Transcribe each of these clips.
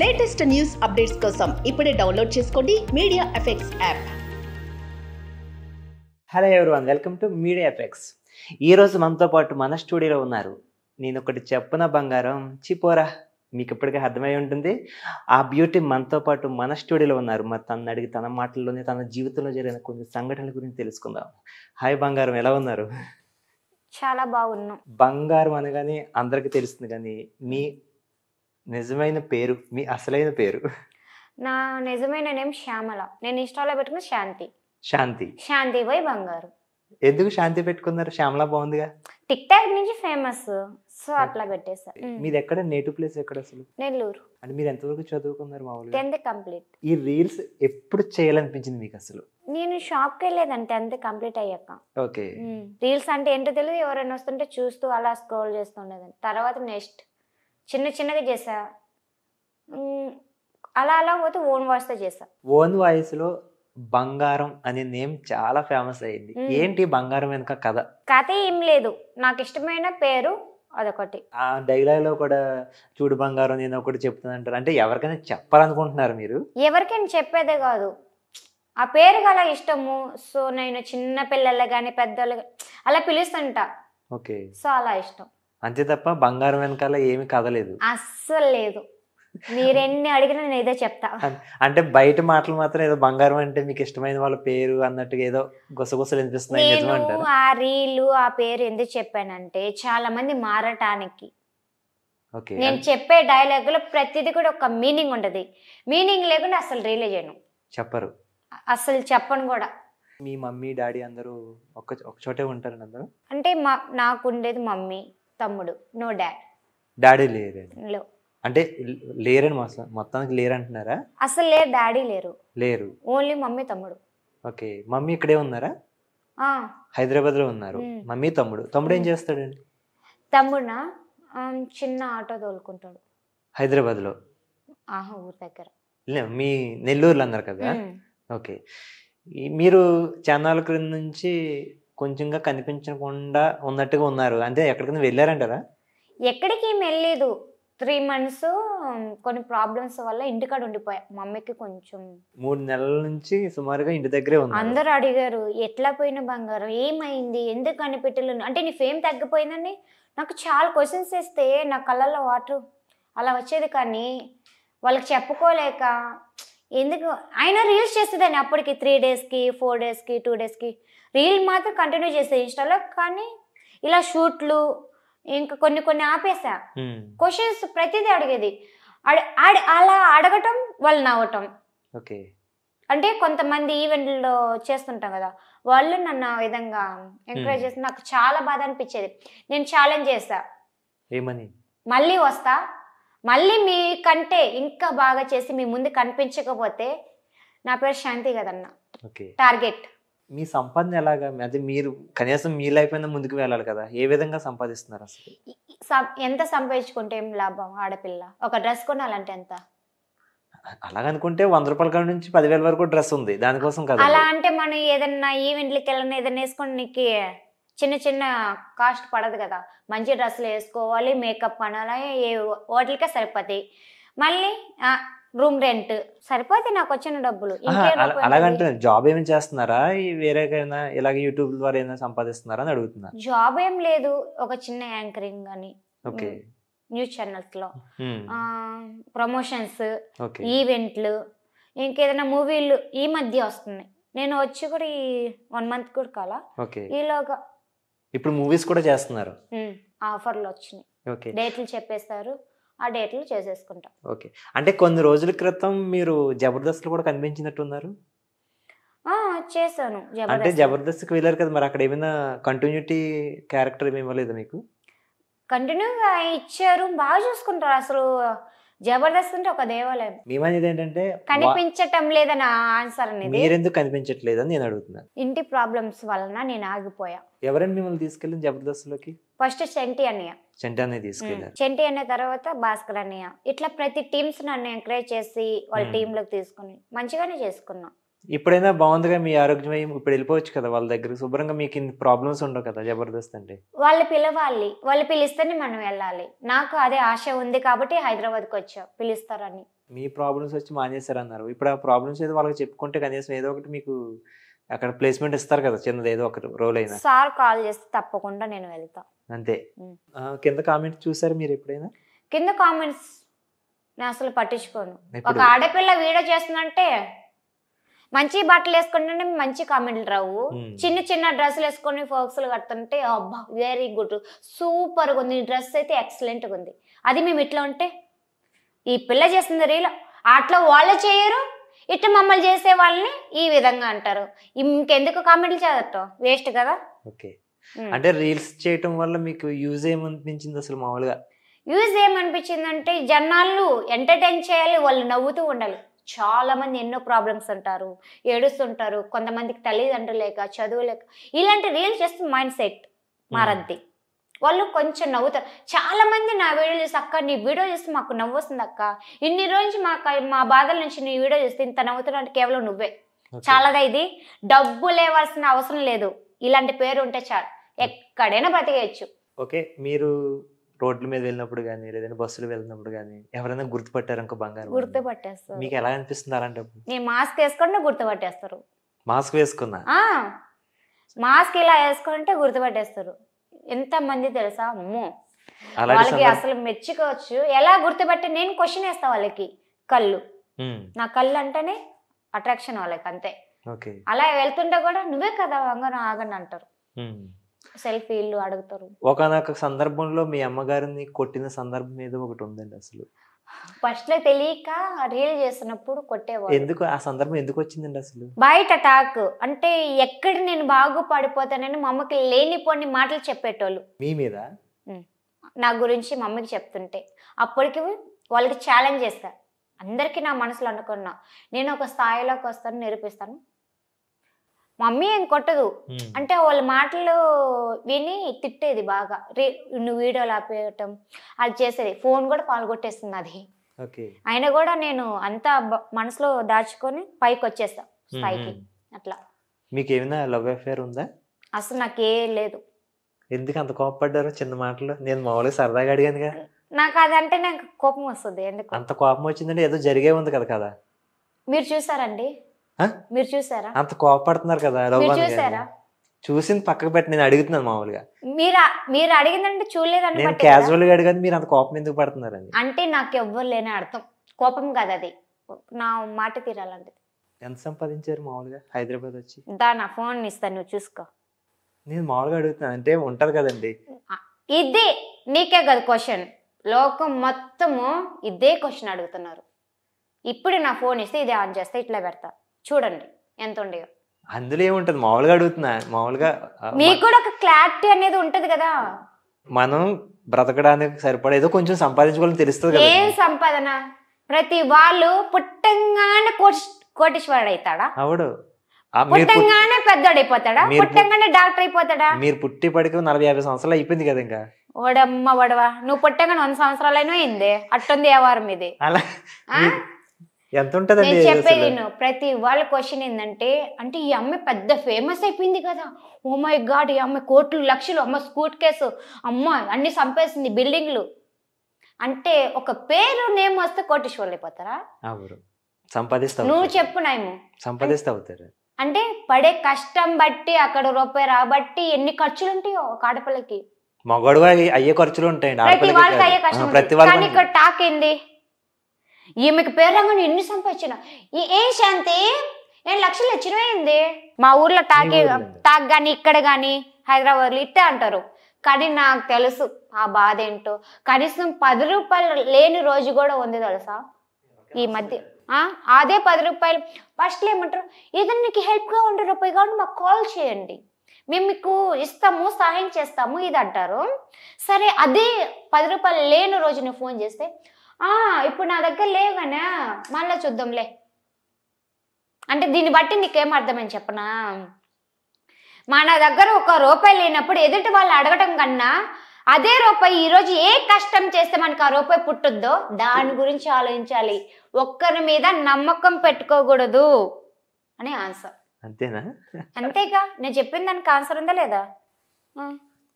Latest news updates కోసం ఇప్పుడే download చేసుకోండి media effects app. Hello everyone, welcome to media effects. ఈరోజు మనతో పాటు మన స్టూడియోలో ఉన్నారు. నేను ఒకటి చెప్పన బంగారం చిపోరా, మీకు ఇప్పటికే అర్థమై ఉంటుంది. ఆ బ్యూటీ మనతో పాటు మన స్టూడియోలో ఉన్నారు. మరి తనని అడిగి తన మాటల్లోనే తన జీవితంలో జరిగిన కొన్ని సంఘటనల గురించి తెలుసుకుందాం. హాయ్ బంగారం, ఎలా ఉన్నారు? చాలా బాగున్నాం. బంగారం అనగానే అందరికీ తెలుస్తుంది, కానీ మీ నిజమైన పేరు, మీ అసలైన పేరు? నా నిజమైన నేమ్ శ్యామల. నేను ఇన్స్టాలో పెట్టుకున్న శాంతి. శాంతి. శాంతి బై బంగారు. ఎందుకు శాంతి పెట్టుకున్నారు? శ్యామల బాగుందిగా. టిక్ టాక్ నుంచి ఫేమస్, సో అట్లా పెట్టేసా. మీది ఎక్కడ? నేటివ్ ప్లేస్ ఎక్కడ అసలు? నెల్లూరు. అంటే మీరు ఎంతవరకు చదువుకున్నారు మామూలుగా? 10th complete. ఈ రీల్స్ ఎప్పుడు చేయాలనిపించింది మీకు అసలు? నేను షాప్కి వెళ్ళేదని 10th కంప్లీట్ అయ్యాక. ఓకే. రీల్స్ అంటే ఏంటో తెలియదు, ఎవరైనా వస్తుంటే చూస్తూ అలా స్క్రోల్ చేస్తుండేదాన్ని. తర్వాత నెక్స్ట్ చిన్న చిన్నగా చేసా, అలా అలా పోతే ఓన్ వాయిస్తో చేసా. ఓన్ వాయిస్ లో బంగారం అనే నేమ్ చాలా ఫేమస్ అయింది. ఏంటి బంగారం వెనక కథ? కథ ఏం లేదు, నాకు ఇష్టమైన పేరు అదొకటి. ఆ డైలాగ్ లో కూడా చూడు బంగారం నేను ఒకటి చెప్తానంటారు. అంటే ఎవరికైనా చెప్పాలనుకుంటున్నారు మీరు? ఎవరికైనా చెప్పేదే కాదు, ఆ పేరు అలా ఇష్టము. సో నేను చిన్న పిల్లలు కానీ పెద్దలు అలా పిలుస్తుంటా. ఓకే. సో అలా ఇష్టం అంతే తప్ప బంగారం వెనకాల ఏమి కదలేదు? అస్సలు లేదు. మీరెన్ని అడిగినా నేను ఏదో చెప్తా. అంటే బయట మాటలు మాత్రం ఏదో బంగారం అంటే మీకు ఇష్టమైన వాళ్ళ పేరు అన్నట్టుగా ఏదో గుసగుసలు వినిపిస్తున్నాయి. నేను ఆ రీలు ఆ పేరు ఎందుకు చెప్పానంటే చాలా మంది మారటానికి. నేను చెప్పే డైలాగ్ లో ప్రతిదీ కూడా ఒక మీనింగ్ ఉంటది. మీనింగ్ లేకుండా అసలు రీలే చేయను. చెప్పరు? అసలు చెప్పను కూడా. మీ మమ్మీ డాడీ అందరూ ఒక చోటే ఉంటారు అందరూ? అంటే నాకు ఉండేది మమ్మీ, తమ్ముడు, నో డాడ్. డాడీ లేరు? లో అంటే లేరని మొత్తానికి లేరు అంటున్నారా? అసలు లేరు, డాడీ లేరు, ఓన్లీ మమ్మీ తమ్ముడు. ఓకే. మమ్మీ ఇక్కడే ఉన్నారా? హైదరాబాద్ లో ఉన్నారు. మమ్మీ తమ్ముడు ఏం చేస్తాడండి? తమ్ముడునా చిన్న ఆటో తోలుకుంటాడు. హైదరాబాద్ లో? ఊరి దగ్గర. మీ నెల్లూరులో అన్నారు కదా. ఓకే. మీరు చాన్నాళ్ళ క్రింద నుంచి కొంచెంగా కనిపించకుండా ఉన్నట్టుగా ఉన్నారు. అంటే ఎక్కడికైనా వెళ్ళారంటారా? ఎక్కడికి వెళ్ళలేదు. 3 months కొన్ని ప్రాబ్లమ్స్ వల్ల ఇంటికాడ ఉండిపోయా. మమ్మీకి కొంచెం 3 నెలల నుంచి సుమారుగా ఇంటి దగ్గరే ఉన్నారు. అందరూ అడిగారు ఎట్లా పోయిన బంగారం, ఏమైంది, ఎందుకు కనిపెట్టలేదు, అంటే నీ ఫేమ్ తగ్గిపోయిందని నాకు చాలా క్వశ్చన్స్ వేస్తే నా కళ్ళల్లో వాటర్ అలా వచ్చేది. కానీ వాళ్ళకి చెప్పుకోలేక ఎందుకు అయినా రీల్స్ చేసేదాన్ని. అప్పటికి 3 daysకి 4 daysకి 2 daysకి రీల్ మాత్రం కంటిన్యూ చేసేది ఇన్స్టాలో. కానీ ఇలా షూట్లు ఇంకా కొన్ని ఆపేసా. క్వశ్చన్స్ ప్రతిదీ అడిగేది. అలా అడగటం వాళ్ళు నవ్వటం. ఓకే. అంటే కొంతమంది ఈవెంట్లో చేస్తుంటాం కదా, వాళ్ళు నన్ను ఆ విధంగా ఎంకరేజ్ చేసి నాకు చాలా బాధ అనిపించేది. నేను ఛాలెంజ్ చేసా, ఏమని? మళ్ళీ వస్తా, మళ్ళీ మీ కంటే ఇంకా బాగా చేసి మీ ముందు కనిపించకపోతే నా పేరు శాంతి కదన్న. టార్గెట్. మీ సంపాదన ఎలాగా? అదే మీరు కనీసం మీ లైఫ్ అయినా ముందుకు వెళ్ళాలి కదా, ఏ విధంగా సంపాదిస్తున్నారు అసలు? ఎంత సంపాదించుకుంటే ఏం లాభం? ఆడపిల్ల ఒక డ్రెస్ కొనాలంటే ఎంత? అలాగనుకుంటే 100 రూపాయల కాడ నుంచి 10,000 వరకు డ్రెస్ ఉంది, దానికోసం కదా. అలా అంటే మనం ఏదన్నా ఈవెంట్లకి వెళ్ళినా ఏదైనా వేసుకొని నీకు చిన్న కాస్ట్ పడదు కదా. మంచి డ్రెస్సులు వేసుకోవాలి, మేకప్ కొనాలి, వాటికే సరిపోతాయి. మళ్ళీ రూమ్ రెంట్ సరిపోతే నాకు వచ్చిన డబ్బులు. అలాగంటే జాబ్ ఏమి చేస్తున్నారా? వేరేకైనా ఇలాగ యూట్యూబ్ ద్వారా ఏమైనా సంపాదిస్తున్నారా అని అడుగుతున్నా. జాబ్ ఏం లేదు, ఒక చిన్న యాంకరింగ్ అని న్యూస్ ఛానల్స్ లో ప్రమోషన్స్, ఈవెంట్లు, ఇంకేదైనా మూవీలు ఈ మధ్య వస్తున్నాయి. నేను వచ్చి కూడా ఈ 1 month కూడా కాలా, ఈలోగా ఇప్పుడు మూవీస్ కూడా చేస్తున్నారు. ఆఫర్లు వచ్చినాయి, డేట్లు చెప్పేస్తారు, ఆ డేట్లు చేసేసుకుంటాం. ఓకే. అంటే కొన్ని రోజుల క్రితం మీరు జబర్దస్త్ కూడా కనిపించినట్టున్నారు. చేశాను. అంటే జబర్దస్త్కి వెళ్ళారు కదా, మరి అక్కడ ఏమైనా కంటిన్యూటీ క్యారెక్టర్ ఏమి ఇవ్వలేదు మీకు? కంటిన్యూగా ఇచ్చారు, బాగా చూసుకుంటారు. అసలు జబర్దస్త్ అంటే ఒక దేవాలయం. మేమనేది ఏంటంటే కనిపించటం లేదని ఆన్సర్ అనేది. మీరెందుకు కనిపించట్లేదని నేను అడుగుతున్నాను. ఇంటి ప్రాబ్లమ్స్ వలన నేను ఆగిపోయా. ఎవరైనా మిమ్మల్ని తీసుకెళ్ళింది జబర్దస్త్ లోకి? ఫస్ట్ చెంటి అన్నయ్య తీసుకెళ్ళారు. చెంటి అన్నయ్య తర్వాత భాస్కర్ అన్నయ్య. ఇట్లా ప్రతి టీమ్స్ నన్ను ఎంకరేజ్ చేసి వాళ్ళ టీంలోకి తీసుకుని మంచిగానే చేసుకున్నా. ఇప్పుడైనా బాగుందిగా మీ ఆరోగ్యం ఇప్పుడు వెళ్ళిపోవచ్చు కదా వాళ్ళ దగ్గర శుభ్రంగా. మీకు ఇన్ని ప్రాబ్లమ్స్ ఉండవు కదా జబర్దస్త్ అంటే. వాళ్ళు పిలవాలి, వాళ్ళు పిలిస్తేనే మనం వెళ్ళాలి. నాకు అదే ఆశ ఉంది కాబట్టి హైదరాబాద్కి వచ్చా, పిలుస్తారని. మీ ప్రాబ్లమ్స్ వచ్చి మానేశారన్నారు. ఇప్పుడు ఆ ప్రాబ్లమ్స్ ఏదో వాళ్ళకి చెప్పుకుంటే కనీసం ఏదో ఒకటి మీకు అక్కడ ప్లేస్మెంట్ ఇస్తారు కదా, చిన్నది ఏదో ఒక రోల్ అయినా. సార్ కాల్ చేస్తే తప్పకుండా నేను వెళ్తా. అంతే. కింద కామెంట్ చూసారు మీరు ఎప్పుడైనా? కింద కామెంట్స్ నేను అసలు పట్టించుకోను. ఎప్పుడు? ఒక ఆడపిల్ల వీడియో చేస్తుందంటే మంచి బట్టలు వేసుకుంటే మంచి కామెంట్లు రావు. చిన్న చిన్న డ్రెస్సులు వేసుకొని ఫోక్స్లు కడుతుంటే అబ్బా వెరీ గుడ్, సూపర్గా ఉంది, డ్రెస్ అయితే ఎక్సలెంట్గా ఉంది. అది మేము ఇట్లా ఉంటే ఈ పిల్ల చేస్తుంది రీల్, అట్లా వాళ్ళు చేయరు, ఇట్లా మమ్మల్ని చేసే వాళ్ళని ఈ విధంగా అంటారు. ఇంకెందుకు కామెంట్లు చదవటం, వేస్ట్ కదా. ఓకే. అంటే రీల్స్ చేయటం వల్ల మీకు యూజ్ ఏమనిపించింది అసలు మామూలుగా? యూజ్ ఏమనిపించిందంటే జనాలు ఎంటర్టైన్ చేయాలి, వాళ్ళు నవ్వుతూ ఉండాలి. చాలా మంది ఎన్నో ప్రాబ్లమ్స్ ఉంటారు, ఏడుస్తుంటారు, కొంతమందికి తల్లిదండ్రులు లేక చదువు లేక ఇలాంటి రీల్స్ చేస్తే మైండ్ సెట్ మారద్ది, వాళ్ళు కొంచెం నవ్వుతారు. చాలా మంది నా వీడియో చూసి అక్క నీ వీడియో చూస్తే మాకు నవ్వు వస్తుంది అక్క, ఇన్ని రోజు మా బాధల నుంచి నీ వీడియో చూస్తే ఇంత నవ్వుతున్నా అంటే కేవలం నువ్వే. చాలాగా ఇది డబ్బు లేవాల్సిన అవసరం లేదు, ఇలాంటి పేరు ఉంటే చాలు, ఎక్కడైనా బ్రతికేయచ్చు. ఓకే. మీరు రోడ్ల మీద వెళ్ళినప్పుడు కానీ లేదంటే బస్సులు వెళ్ళినప్పుడు కానీ ఎవరైనా గుర్తుపట్టారు అనుకో బంగారం, గుర్తుపట్టేస్తారు. మీకు ఎలా అనిపిస్తుంది అలాంటప్పుడు? నేను మాస్క్ వేసుకుంటే గుర్తుపట్టేస్తారు. మాస్క్ వేసుకున్నా? మాస్క్ ఇలా వేసుకుంటే గుర్తుపట్టేస్తారు. ఎంత మంది తెలుసా, అమ్మో వాళ్ళకి అసలు మెచ్చుకోవచ్చు. ఎలా గుర్తుపట్టి నేను క్వశ్చన్ వేస్తా వాళ్ళకి, కళ్ళు, నా కళ్ళు అంటేనే అట్రాక్షన్ వాళ్ళకి, అంతే. అలా వెళ్తుంటే కూడా నువ్వే కదా వంగన ఆగని అంటారు, సెల్ఫీలు అడుగుతారు. ఒకనొక సందర్భంలో మీ అమ్మగారిని కొట్టిన సందర్భం ఏదో ఒకటి ఉందండి అసలు? ఫస్ట్ లో తెలియక రీల్ చేస్తున్నప్పుడు కొట్టేవాళ్ళు. ఎందుకు ఆ సందర్భం ఎందుకు వచ్చిందండి అసలు? బయట టాక్ అంటే ఎక్కడ నేను బాగుపడిపోతానని మా అమ్మకి లేనిపోని మాటలు చెప్పేటోళ్ళు మీ మీద, నా గురించి మమ్మీకి చెప్తుంటే. అప్పటికి వాళ్ళకి ఛాలెంజ్ చేస్తా, అందరికీ నా మనసులో అనుకున్నా నేను ఒక స్థాయిలోకి వస్తాను, నిరూపిస్తాను. మమ్మీ ఏం కొట్టదు, అంటే వాళ్ళ మాటలు విని తిట్టేది బాగా, నువ్వు వీడియోలు ఆపేయటం అది చేసేది, ఫోన్ కూడా పాల్గొట్టేస్తుంది అది. అయినా కూడా నేను అంతా మనసులో దాచుకొని పైకి వచ్చేస్తా స్థాయికి. అట్లా. మీకు ఏమైనా లవ్ అఫేర్ ఉందా? అసలు నాకే లేదు. ఎందుకు అంత కోపపడ్డారు చిన్న మాటలు? నేను మామూలుగా సరదాగా అడిగానుగా. నాకు అదంటే నాకు కోపం వస్తుంది. ఎందుకు అంత కోపం వచ్చిందంటే ఏదో జరిగే ఉంది కదా. మీరు చూసారండి? మీరు చూసారా? అంత కోపడుతున్నారు కదా, చూసారా? చూసింది పక్కకు పెట్టి నేను అడుగుతున్నాను మామూలుగా. మీరు అడిగిందంటే చూడలేదంటే నేను క్యాజువల్ గా అడిగాను, మీరు అంత కోపం ఎందుకు పడుతున్నారని. అంటే నాకు ఎవ్వరు లేని అర్థం, కోపం కాదు అది, నా మాట తీరాలంటది. ఎంత సంపాదించారు మామూలుగా హైదరాబాద్ వచ్చి? నా ఫోన్ ఇస్తాను, నువ్వు చూసుకో. నేను మామూలుగా అడుగుతున్నాను, అంటే ఉంటది కదండి. ఇదే నీకే కదా క్వశ్చన్, లోకం మొత్తము ఇదే క్వశ్చన్ అడుగుతున్నారు. ఇప్పుడు నా ఫోన్ ఇస్తే ఇదే ఆన్ చేస్తే ఇట్లా పెడతా, చూడండి ఎంత ఉండేయో. అందులో ఏముంటది, మామూలుగా అడుగుతున్నా. మామూలుగా మీకు కూడా ఒక క్లారిటీ అనేది ఉంటది కదా. మనం బ్రతకడానికి సరిపడేదో కొంచెం సంపాదించుకోవాలని తెలుస్తుంది కదా. ఏం సంపాదన? ప్రతి వాళ్ళు పుట్టంగానే కోటీశ్వరుడు అవుతాడా? అవుడు. పుట్టంగానే పెద్దోడైపోతాడా? పుట్టంగానే డాక్టర్ అయిపోతాడా? మీరు పుట్టి పడికి 40-50 సంవత్సరాలు అయిపోయింది కదా. ఇంకా ఓడమ్మ వడవా, నువ్వు పుట్టంగానే 100 సంవత్సరాలైనా అయింది, అట్టుంది వ్యవహారం ఇది. అలా ఎంత ఉంటదండి చెప్పేది. ప్రతి వాళ్ళ క్వశ్చన్ ఏంటంటే, అంటే ఈ అమ్మాయి పెద్ద ఫేమస్ అయిపోయింది కదా, ఓ మై గాడ్ ఈ అమ్మాయి కోట్లు లక్షలు, అమ్మ స్కూట్ కేసు, అమ్మ అన్ని సంపేసింది, బిల్డింగ్లు. అంటే ఒక పేరు నేమ్ వస్తే కోటీశ్వర్లు అయిపోతారా? సంపాదిస్తా. నువ్వు చెప్పు నాయము, సంపాదిస్తా అవుతారు. అంటే పడే కష్టం బట్టి, అక్కడ రూపాయి రాబట్టి ఎన్ని ఖర్చులు ఉంటాయో ఒక ఆడపిల్లకి. మగవాడు అయ్యే ఖర్చులు ఉంటాయండి, ప్రతి వాళ్ళకి అయ్యే కష్టం. కానీ ఇక్కడ టాక్ ఏంది, ఈమెకి పేరు రంగని ఎన్ని సంపాదించిన, ఏం శాంతి ఏం లక్షలు వచ్చినవేంది? మా ఊర్లో టాక్ గాని ఇక్కడ గాని హైదరాబాద్లో ఇట్టే అంటారు. కానీ నాకు తెలుసు ఆ బాధ ఏంటో. కనీసం 10 రూపాయలు లేని రోజు కూడా ఉంది తెలుసా ఈ మధ్య. అదే 10 రూపాయలు ఫస్ట్లో ఏమంటారు, ఏదైనా నీకు హెల్ప్గా ఉండే రూపాయి కాబట్టి మాకు కాల్ చేయండి, మేము మీకు ఇస్తాము, సహాయం చేస్తాము ఇది అంటారు. సరే అదే 10 రూపాయలు లేని రోజు నేను ఫోన్ చేస్తే, ఇప్పుడు నా దగ్గర లేవనా, మళ్ళీ చూద్దాంలే అంటే దీన్ని బట్టి నీకేం అర్థమని చెప్పనా? మన దగ్గర 1 రూపాయి లేనప్పుడు ఎదుటి వాళ్ళు అడగటం కన్నా, అదే రూపాయి ఈరోజు ఏ కష్టం చేస్తే మనకు ఆ రూపాయి పుట్టుద్దో దాని గురించి ఆలోచించాలి. ఒక్కరి మీద నమ్మకం పెట్టుకోకూడదు. అని ఆన్సర్. అంతేనా? అంతేగా, నేను చెప్పిన దానికి ఆన్సర్ ఉందా లేదా?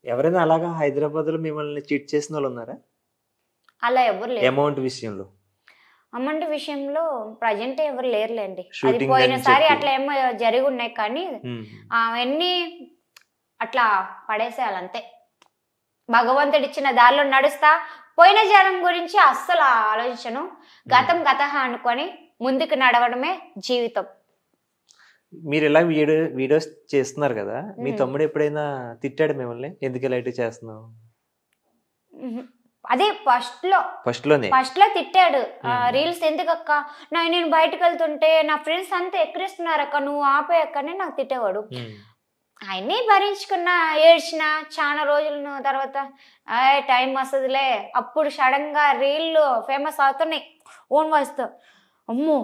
ఎవరైనా అలాగా హైదరాబాద్ లో మిమ్మల్ని చీట్ చేసిన వాళ్ళు ఉన్నారా అలా ఎవరు లేరు. అమౌంట్ విషయంలో? అమౌంట్ విషయంలో ప్రజెంట్ ఎవరు లేరులేండి. అది Shooting పోయినసారి అని అట్లా ఏమో జరిగి ఉన్నాయి, కానీ అవన్నీ అట్లా పడేసేయాలి అంతే. భగవంతుడు ఇచ్చిన దారిలో నడుస్తా. పోయిన జనం గురించి అస్సలు ఆలోచించను. గతం గతహ అనుకొని ముందుకు నడవడమే జీవితం. మీరు ఇలా వీడియోస్ చేస్తున్నారు కదా, మీ తమ్ముడు ఎప్పుడైనా తిట్టాడు మిమ్మల్ని, ఎందుకు ఇలా ఇటు చేస్తున్నావు? అదే ఫస్ట్ లో తిట్టాడు. రీల్స్ ఎందుకు అక్క, నేను బయటకు వెళ్తుంటే నా ఫ్రెండ్స్ అంతా ఎక్కిరిస్తున్నారు అక్క, నువ్వు ఆపే అక్కనే నాకు తిట్టేవాడు. ఆయన్ని భరించుకున్నా, ఏడ్చిన చాలా రోజుల తర్వాత టైం వస్తుందిలే. అప్పుడు సడన్ గా రీల్ ఫేమస్ అవుతున్నాయి ఓన్ వాయిస్ తో. అమ్మో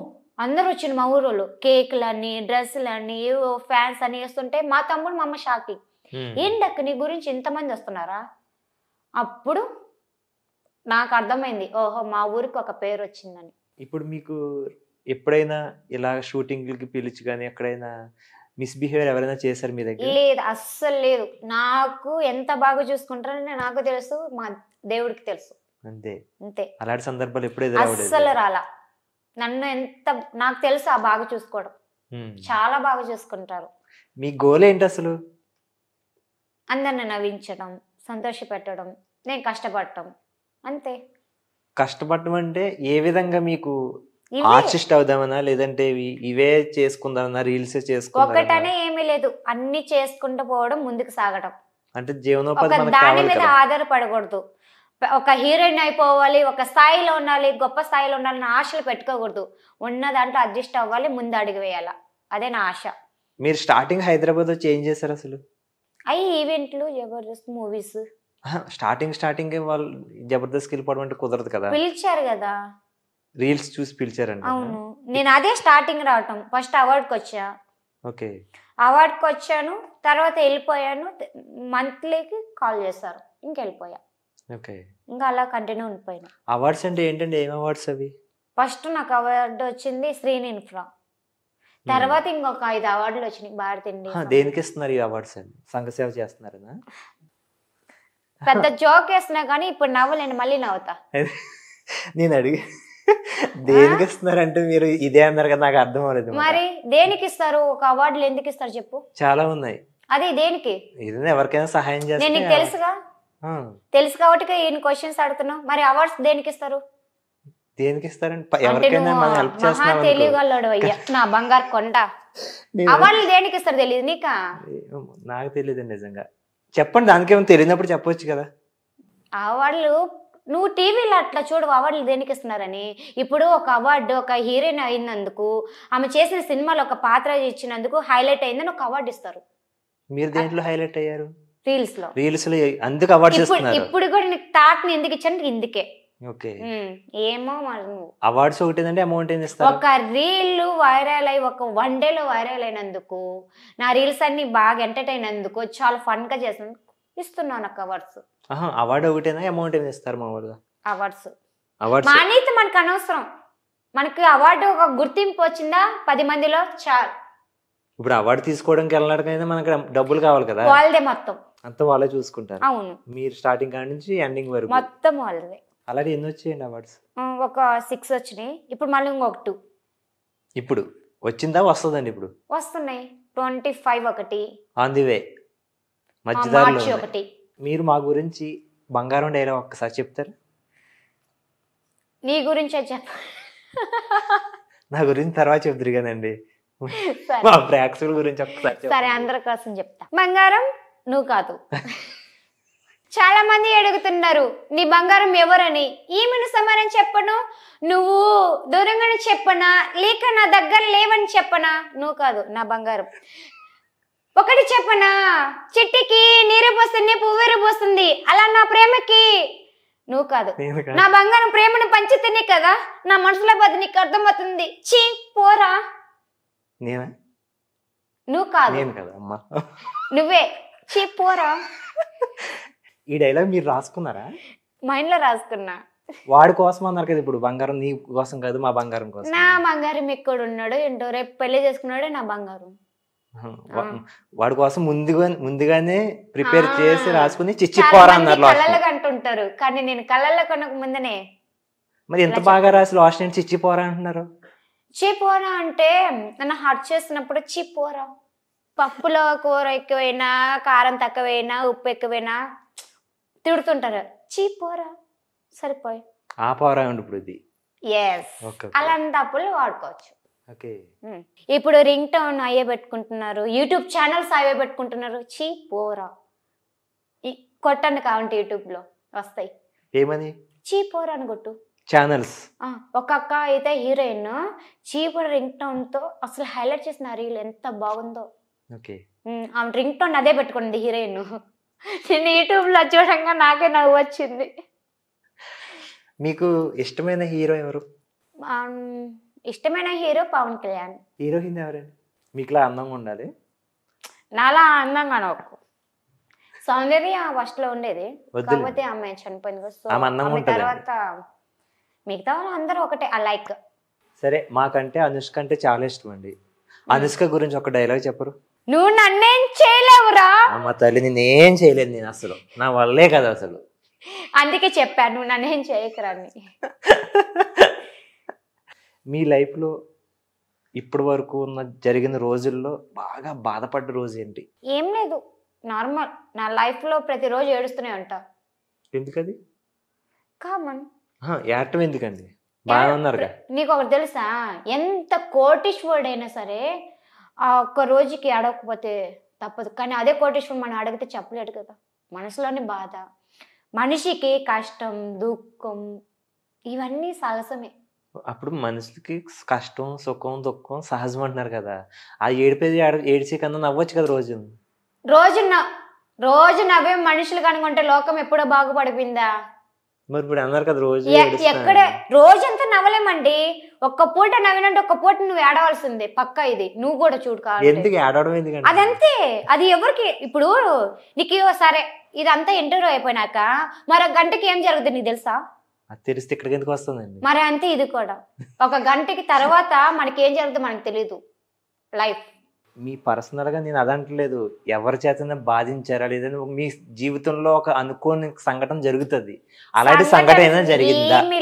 అందరు వచ్చిన మా ఊరోళ్ళు కేకులని డ్రెస్సులని ఏవో ఫ్యాన్స్ అని వేస్తుంటే మా తమ్ముడు మా అమ్మ షాకింగ్, ఏంటక్క నీ గురించి ఇంతమంది వస్తున్నారా? అప్పుడు నాకు అర్థమైంది, ఓహో మా ఊరికి ఒక పేరు వచ్చిందని. ఇప్పుడు మీకు ఎప్పుడైనా ఇలా షూటింగ్లకి పిలిచి కానీ ఎక్కడైనా మిస్బిహేవియర్ ఎవరైనా చేశారు మీ దగ్గర? లేదు, అస్సలు లేదు. నాకు ఎంత బాగా చూసుకుంటారని నాకు తెలుసు, మా దేవుడికి తెలుసు. అంతే. అలాంటి సందర్భాలు ఎప్పుడు ఎదురవ్వలేదు? అస్సలు రాలా. నన్ను ఎంత నాకు తెలుసు ఆ బాగా చూసుకోవడం, చాలా బాగా చూసుకుంటారు. మీ గోల్ ఏంటి అసలు? అందరిని నవ్వించడం, సంతోష పెట్టడం, నేను కష్టపడటం అంతే. కష్టపడటం అంటే ఏ విధంగా? మీకు ఆర్టిస్ట్ అవుదామనా, లేదంటే ఇవే చేసుకుందామన్నా, రీల్స్ చేసుకుందామన్నా? ఒకటనే ఏమీ లేదు, అన్ని చేసుకుంటూ పోవడం, ముందుకు సాగడం. అంటే జీవనోపాధి ఒక దాని మీద ఆధారపడకూడదు. ఒక హీరోయిన్ అయిపోవాలి, ఒక స్థాయిలో ఉండాలి, గొప్ప స్థాయిలో ఉండాలని ఆశలు పెట్టుకోకూడదు. ఉన్న దాంట్లో అడ్జస్ట్ అవ్వాలి, ముందు అడుగు వేయాల, అదే నా ఆశ. మీరు స్టార్టింగ్ హైదరాబాద్ లో చేంజ్ చేశారు అసలు? అవి ఈవెంట్లు, జబర్దస్త్ మూవీస్. స్టార్టింగ్ వాళ్ళు జబర్దస్త్ వెళ్ళిపోవడం అంటే కుదరదు కదా. పిలిచారు కదా, రీల్స్ చూసి పిలిచారండి. అవును, నేను అదే స్టార్టింగ్ రావటం. ఫస్ట్ అవార్డ్కి వచ్చా, ఓకే, అవార్డ్కి వచ్చాను, తర్వాత వెళ్ళిపోయాను. మంత్లీకి కాల్ చేశారు, ఇంకెళ్ళిపోయా. ఓకే, ఇంకా అలా కంటిన్యూ ఉండిపోయినా. అవార్డ్స్ అంటే ఏంటండి? ఏం అవార్డ్స్ అవి? ఫస్ట్ నాకు అవార్డు వచ్చింది శ్రీని ఇన్ఫ్రా, తర్వాత ఇంకొక 5 అవార్డులు వచ్చినాయి భారత్ ఇండియా. దేనికి ఇస్తున్నారు ఈ అవార్డ్స్ అండి? సంఘ సేవ చేస్తున్నారా? పెద్ద జోక్ వేస్తున్నా కానీ ఇప్పుడు నవ్వలేను, మళ్ళీ నవ్వుతా. నేను అడిగి దేనికి ఇస్తున్నారంటే మీరు ఇదే అన్నారు కదా, నాకు అర్థం అవ్వలేదు. మరి దేనికి ఇస్తారు? ఒక అవార్డులు ఎందుకు ఇస్తారు చెప్పు? చాలా ఉన్నాయి. అది దేనికి? ఏదైనా ఎవరికైనా సహాయం చేస్తే. నేను నీకు తెలుసుగా, తెలుసు కాబట్టి ఈయన క్వశ్చన్స్ అడుగుతున్నావు. మరి అవార్డ్స్ దేనికి ఇస్తారు? దేనికి ఇస్తారంటే ఎవరికైనా మనం హెల్ప్ చేస్తున్నాం. తెలియగలడు అయ్యా నా బంగారు కొండ. అవార్డులు దేనికి ఇస్తారు తెలియదు నీకా? నాకు తెలియదు నిజంగా. చెప్పండి, దానికేమో తెలియనప్పుడు చెప్పొచ్చు కదా. అవార్డులు నువ్వు టీవీలో అట్లా చూడు, అవార్డులు దేనికి ఇస్తున్నారని. ఇప్పుడు ఒక అవార్డు ఒక హీరోయిన్ అయినందుకు, ఆమె చేసిన సినిమాలో ఒక పాత్ర ఇచ్చినందుకు హైలైట్ అయిందని ఒక అవార్డు ఇస్తారు. మీరు దేంట్లో హైలైట్ అయ్యారు? రీల్స్ లో. అందుకు అవార్డ్స్ ఇస్తున్నారు. ఇప్పుడు కూడా నీకు తాట్ని ఎందుకు ఇచ్చాను? ఇందుకే. ఓకే, ఏమో మరి నువ్వు అవార్డ్స్ ఒకటి అమౌంట్ ఏం ఇస్తారు? ఒక రీల్ వైరల్ అయ్యి ఒక 1 డేలో వైరల్ అయినందుకు, నా రీల్స్ అన్ని బాగా ఎంటర్టైన్ అయినందుకు, చాలా ఫన్ గా చేసినందుకు ఇస్తున్నాను నాకు అవార్డ్స్. అవార్డు ఒకటేనా, అమౌంట్ ఏమి ఇస్తారు మామూలుగా? అవార్డ్స్. మానేది మనకు అనవసరం. మనకి అవార్డు ఒక గుర్తింపు వచ్చిందా 10 మందిలో చాలు. ఇప్పుడు అవార్డు తీసుకోవడానికి వెళ్ళడానికి మనకి డబ్బులు కావాలి కదా, వాళ్ళదే మొత్తం, అంతా వాళ్ళే చూసుకుంటారు. అవును, మీరు స్టార్టింగ్ కాడి నుంచి ఎండింగ్ వరకు మొత్తం వాళ్ళదే. అలాగే ఎన్ని వచ్చాయండి అవార్డ్స్? ఒక 6 వచ్చినాయి. ఇప్పుడు మళ్ళీ ఇంకొక 2. ఇప్పుడు వచ్చిందా, వస్తుందండి? ఇప్పుడు వస్తున్నాయి. 25 ఒకటి ఆన్ ది వే, మార్చి ఒకటి. మీరు మా గురించి బంగారం డైలాగ్ ఒక్కసారి చెప్తారు? నీ గురించే చెప్ప. నా గురించి తర్వాత చెప్తారు కదండి, మా ప్రేక్షకుల గురించి ఒక్కసారి. సరే, అందరి కోసం చెప్తా. బంగారం నువ్వు కాదు. చాలా మంది అడుగుతున్నారు నీ బంగారం ఎవరని. ఈమెను సమానం చెప్పను, నువ్వు దూరంగానే చెప్పనా, లేక నా దగ్గర లేవని చెప్పనా? నువ్వు కాదు నా బంగారం. ఒకటి చెప్పనా, చెట్టుకి నీరు పోస్తేనే పువ్వేరు పోస్తుంది, అలా నా ప్రేమకి నువ్వు కాదు. నా బంగారం ప్రేమను పంచితేనే కదా నా మనసులో బాధ నీకు అర్థమవుతుంది. చీ పోరా. నువ్వు కాదు, నువ్వే. చీ పోరా. ఈ డైలాగ్ మీరు రాసుకున్నారా? మైండ్ లో రాసుకున్నా. వాడి కోసం అన్నారు కదా ఇప్పుడు, బంగారం నీ కోసం కాదు మా బంగారం కోసం. నా బంగారం ఎక్కడ ఉన్నాడు ఏంటో, రేపు పెళ్లి చేసుకున్నాడే నా బంగారం. వాడి కోసం ముందుగానే ప్రిపేర్ ఆ. చేసి రాసుకుని చాలా చిచ్చిపోరా మంది అన్నారు లాస్ట్. కళ్ళల్లో అంటుంటారు, కానీ నేను కళ్ళల్లో కొనక ముందనే మరి ఎంత ఇలా బాగా రాసి లాస్ట్ నేను చిచ్చిపోరా అంటున్నారు. చీపోరా అంటే నన్ను హర్ట్ చేసినప్పుడు చీపోరా. పప్పులో కూర ఎక్కువైనా, కారం తక్కువైనా, ఉప్పు ఎక్కువైనా తిడుతుంటారు, చీపోరా సరిపోయి. ఆ పోరా అండి ఇప్పుడు ఇది. ఎస్, ఓకే అలాంటి అప్పులు వాడుకోవచ్చు. ఓకే. ఇప్పుడు రింగ్ టోన్ అయ్యే పెట్టుకుంటున్నారు, యూట్యూబ్ ఛానల్స్ అవే పెట్టుకుంటున్నారు, చీపోరా. కొట్టండి కావండి, యూట్యూబ్లో వస్తాయి. ఏమని? చీపోరా అని కొట్టు. ఛానల్స్. ఒక అక్క అయితే హీరోయిన్ చీపోరా రింగ్ టోన్ తో అసలు హైలైట్ చేసిన రీల్ ఎంత బాగుందో. ఓకే. ఆమె రింగ్ టోన్ అదే పెట్టుకుంది హీరోయిన్. నేను యూట్యూబ్ లో చూడంగా నాకే నవ్వు వచ్చింది. మీకు ఇష్టమైన హీరో ఎవరు? ఇష్టమైన హీరో పవన్ కళ్యాణ్. హీరోయిన్ ఎవరండి? మీకులా అందంగా ఉండాలి? నాలా అందంగా నాకు సౌందర్య ఫస్ట్ లో ఉండేది, వద్దులే. కాకపోతే ఆమె చనిపోయింది కదా, సో ఆమె అందంగా ఆమె ఉంటదండి. తర్వాత మిగతా వాళ్ళు అందరూ ఒకటే. ఆ లైక్ సరే, మాకంటే అనుష్క అంటే చాలా ఇష్టం అండి. అనుష్క గురించి ఒక డైలాగ్ చెప్పరు? నువ్వు నన్నేం చేయలేవురా. మా తల్లి నేనేం చేయలేదు, నేను అసలు నా వల్లే కదా అసలు. అందుకే చెప్పాను నువ్వు నన్నేం చేయకరా అని. మీ లైఫ్లో ఇప్పటి వరకు ఉన్న జరిగిన రోజుల్లో బాగా బాధపడ్డ రోజు ఏంటి? ఏం లేదు, నార్మల్. నా లైఫ్ లో ప్రతిరోజు ఏడుస్తూనే ఉంటా. ఎందుకది? కామన్. ఏడటం ఎందుకండి? బాగా ఉన్నారుగా. నీకు ఒకటి తెలుసా, ఎంత కోటీశ్వరుడైనా సరే ఆ ఒక్క రోజుకి అడగకపోతే తప్పదు, కానీ అదే కోటీశ్వరుడు మనం అడిగితే చెప్పలేడు కదా. మనసులోని బాధ, మనిషికి కష్టం దుఃఖం ఇవన్నీ సహజమే. అప్పుడు మనుషులకి కష్టం సుఖం దుఃఖం సహజం అంటున్నారు కదా, ఆ ఏడిచే కన్నా నవ్వచ్చు కదా రోజు. రోజు నవ్వే మనుషులు కనుకుంటే లోకం ఎప్పుడో బాగుపడిపోయిందా? మరి ఇప్పుడు అన్నారు కదా రోజు ఎక్కడే రోజంతా నవ్వలేమండి. ఒక్క పూట నవ్వినంటే ఒక్క పూట నువ్వు ఏడవలసిందే పక్కా. ఇది నువ్వు కూడా చూడు కాదు. ఎందుకు ఏడవడం ఎందుకంటే అదంతే, అది ఎవరికి. ఇప్పుడు నీకు సరే ఇదంతా ఇంటర్వ్యూ అయిపోయినాక మరో గంటకి ఏం జరుగుతుంది నీకు తెలుసా? అది తెలిస్తే ఇక్కడికి ఎందుకు వస్తుందండి? మరి అంతే ఇది కూడా. ఒక గంటకి తర్వాత మనకి ఏం జరుగుతుందో మనకు తెలీదు. లైఫ్ మీ పర్సనల్ గా నేను అదంటలేదు, ఎవరి చేతనే బాధించారా లేదని మీ జీవితంలో ఒక అనుకోని సంఘటన జరుగుతుంది, అలాంటి సంఘటన ఏదైనా జరిగిందా? ఏమీ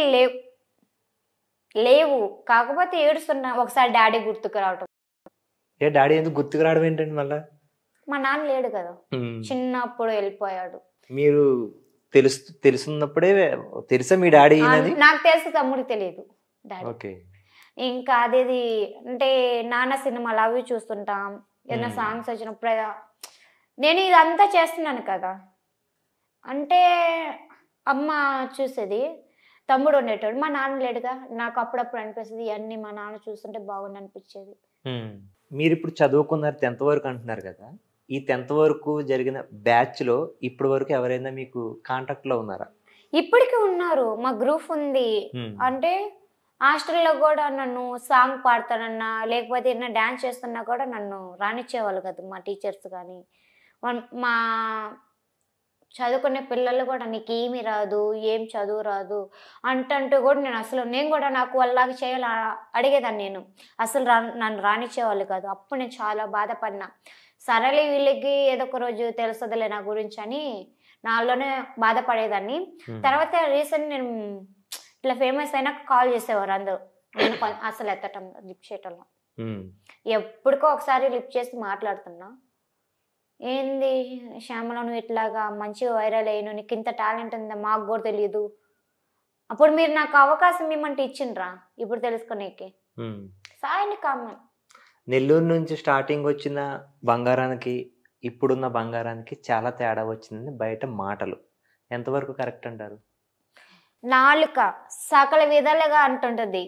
లేవు, కాకపోతే ఏడుస్తున్నా. ఒకసారి డాడీ గుర్తుకు రావటం. ఏ డాడీ ఎందుకు గుర్తుకు రావడం ఏంటండి మళ్ళా? మా నాన్న లేడు కదా, చిన్నప్పుడు వెళ్ళిపోయాడు. మీరు తెలుసున్నప్పుడే తెలుసా మీ డాడీ ఈయనని? నాకు తెలుసు, తమ్ముడికి తెలియదు డాడీ. ఓకే. ఇంకా అదేది అంటే నాన్న సినిమాలు అవి చూస్తుంటాం, ఏదైనా సాంగ్స్ వచ్చినప్పుడు. నేను ఇదంతా చేస్తున్నాను కదా అంటే అమ్మ చూసేది, తమ్ముడు ఉండేటోడు, మా నాన్న లేడుగా. నాకు అప్పుడప్పుడు అనిపిస్తుంది ఇవన్నీ మా నాన్న చూస్తుంటే బాగుంది అనిపించేది. మీరు ఇప్పుడు చదువుకున్నారు 10th వరకు అంటున్నారు కదా, ఈ 10th వరకు జరిగిన బ్యాచ్ లో ఇప్పటి వరకు ఎవరైనా మీకు కాంటాక్ట్ లో ఉన్నారా? ఇప్పటికీ ఉన్నారు, మా గ్రూప్ ఉంది. అంటే హాస్టల్లో కూడా నన్ను సాంగ్ పాడతానన్నా లేకపోతే ఏదైనా డ్యాన్స్ చేస్తున్నా కూడా నన్ను రానిచ్చేవాళ్ళు కదా మా టీచర్స్. కానీ మా చదువుకునే పిల్లలు కూడా నీకు ఏమి రాదు, ఏం చదువు రాదు అంటూ కూడా నేను కూడా నాకు వాళ్ళలాగా చేయాలి అడిగేదాన్ని. నేను అసలు నన్ను రానిచ్చేవాళ్ళు కాదు. అప్పుడు నేను చాలా బాధపడినా. సరేలే వీళ్ళకి ఏదో ఒక రోజు తెలుస్తుందిలే నా గురించి అని నాలోనే బాధపడేదాన్ని. తర్వాత రీసెంట్ నేను ఇట్లా ఫేమస్ అయినా కాల్ చేసేవారు అందరూ, నేను అసలు ఎత్తటం లిఫ్ట్ చేయటంలో. ఎప్పటికో ఒకసారి లిఫ్ట్ చేసి మాట్లాడుతున్నా, ఏంది శ్యామల నువ్వు ఇట్లాగా మంచిగా వైరల్ అయ్యాను, నీకు ఇంత టాలెంట్ ఉందా మాకు కూడా తెలియదు. అప్పుడు మీరు నాకు అవకాశం ఏమంటే ఇచ్చిండ్రా ఇప్పుడు తెలుసుకునేకి. సాయండి కామన్. నెల్లూరు నుంచి స్టార్టింగ్ వచ్చిన బంగారానికి ఇప్పుడున్న బంగారానికి చాలా తేడా వచ్చిందని బయట మాటలు ఎంతవరకు కరెక్ట్ అంటారు? నాలుక సకల విధాలుగా అంటుంటది.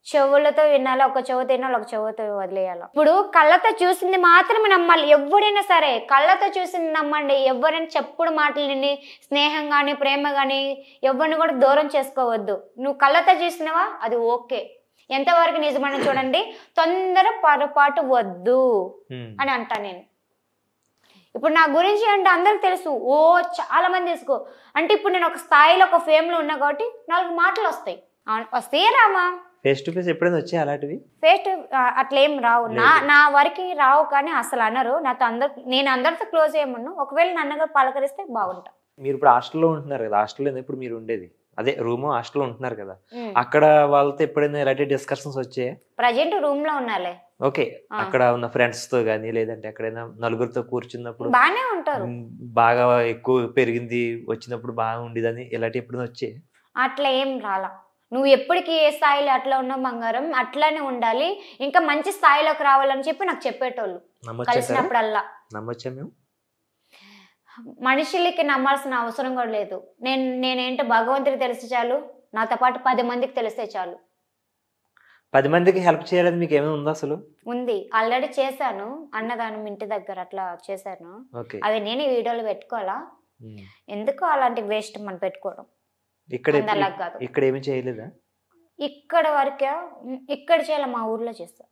చెవులతో వినాలి, ఒక చెవుతో వినాలి, ఒక చెవుతో వదిలేయాలి. ఇప్పుడు కళ్ళతో చూసింది మాత్రమే నమ్మాలి. ఎవరైనా సరే కళ్ళతో చూసింది నమ్మండి. ఎవరైనా చెప్పుడు మాటలని స్నేహం కానీ ప్రేమ కానీ ఎవరిని కూడా దూరం చేసుకోవద్దు. నువ్వు కళ్ళతో చూసినవా అది ఓకే, ఎంతవరకు నిజమని చూడండి, తొందర పొరపాటు వద్దు అని అంటా నేను. ఇప్పుడు నా గురించి అంటే అందరికి తెలుసు, చాలా మంది తెలుసుకో. అంటే ఇప్పుడు నేను ఒక స్థాయిలో ఒక ఫేమ్లో ఉన్నా కాబట్టి 4 మాటలు వస్తాయి. వస్తాయే రామా. ఫేస్ టు ఫేస్ ఎప్పుడైనా వచ్చాయి అలాంటివి? ఫేస్ టు అట్లా ఏం రావు. నా వరకు రావు, కానీ అసలు అనరు నాతో. నేను అందరితో క్లోజ్ ఏమన్నా. ఒకవేళ నన్నగా పలకరిస్తే బాగుంటా. మీరు ఇప్పుడు హాస్టల్లో ఉంటున్నారు కదా, హాస్టల్లో ఇప్పుడు మీరు ఉండేది అదే రూమ్, హాస్టల్లో ఉంటున్నారు కదా, అక్కడ వాళ్ళతో ఎప్పుడైనా ఇలాంటి డిస్కషన్స్ వచ్చాయి? ప్రజెంట్ రూమ్ లో ఉన్నాలే. ఓకే, అక్కడ ఉన్న ఫ్రెండ్స్ తో గానీ లేదంటే ఎక్కడైనా నలుగురితో కూర్చున్నప్పుడు బాగానే ఉంటారు. బాగా ఎక్కువ పెరిగింది వచ్చినప్పుడు బాగా ఉండేదని ఇలాంటి ఎప్పుడైనా వచ్చాయి? అట్లా ఏం రాలా. నువ్వు ఎప్పటికీ ఏ స్థాయిలో అట్లా ఉన్నావు బంగారం, అట్లానే ఉండాలి, ఇంకా మంచి స్థాయిలోకి రావాలని చెప్పి నాకు చెప్పేటోళ్ళు కలిసినప్పుడల్లా. నమ్మొచ్చా మేము? మనుషులకి నమ్మాల్సిన అవసరం కూడా లేదు. నేనేంటో భగవంతుడికి తెలిస్తే చాలు, నాతో పాటు 10 మందికి తెలిస్తే చాలు. 10 మందికి హెల్ప్ చేయాలని మీకు ఏమైనా ఉందా అసలు? ఉంది, ఆల్రెడీ చేశాను. అన్నదానం ఇంటి దగ్గర అట్లా చేశాను. అవి నేను వీడియోలో పెట్టుకోవాలా, ఎందుకు అలాంటి వేస్ట్ మనం పెట్టుకోవడం. ఇక్కడ ఏమి చేయలేదా? ఇక్కడ వరకే, ఇక్కడ చేయాలి, మా ఊర్లో చేస్తా.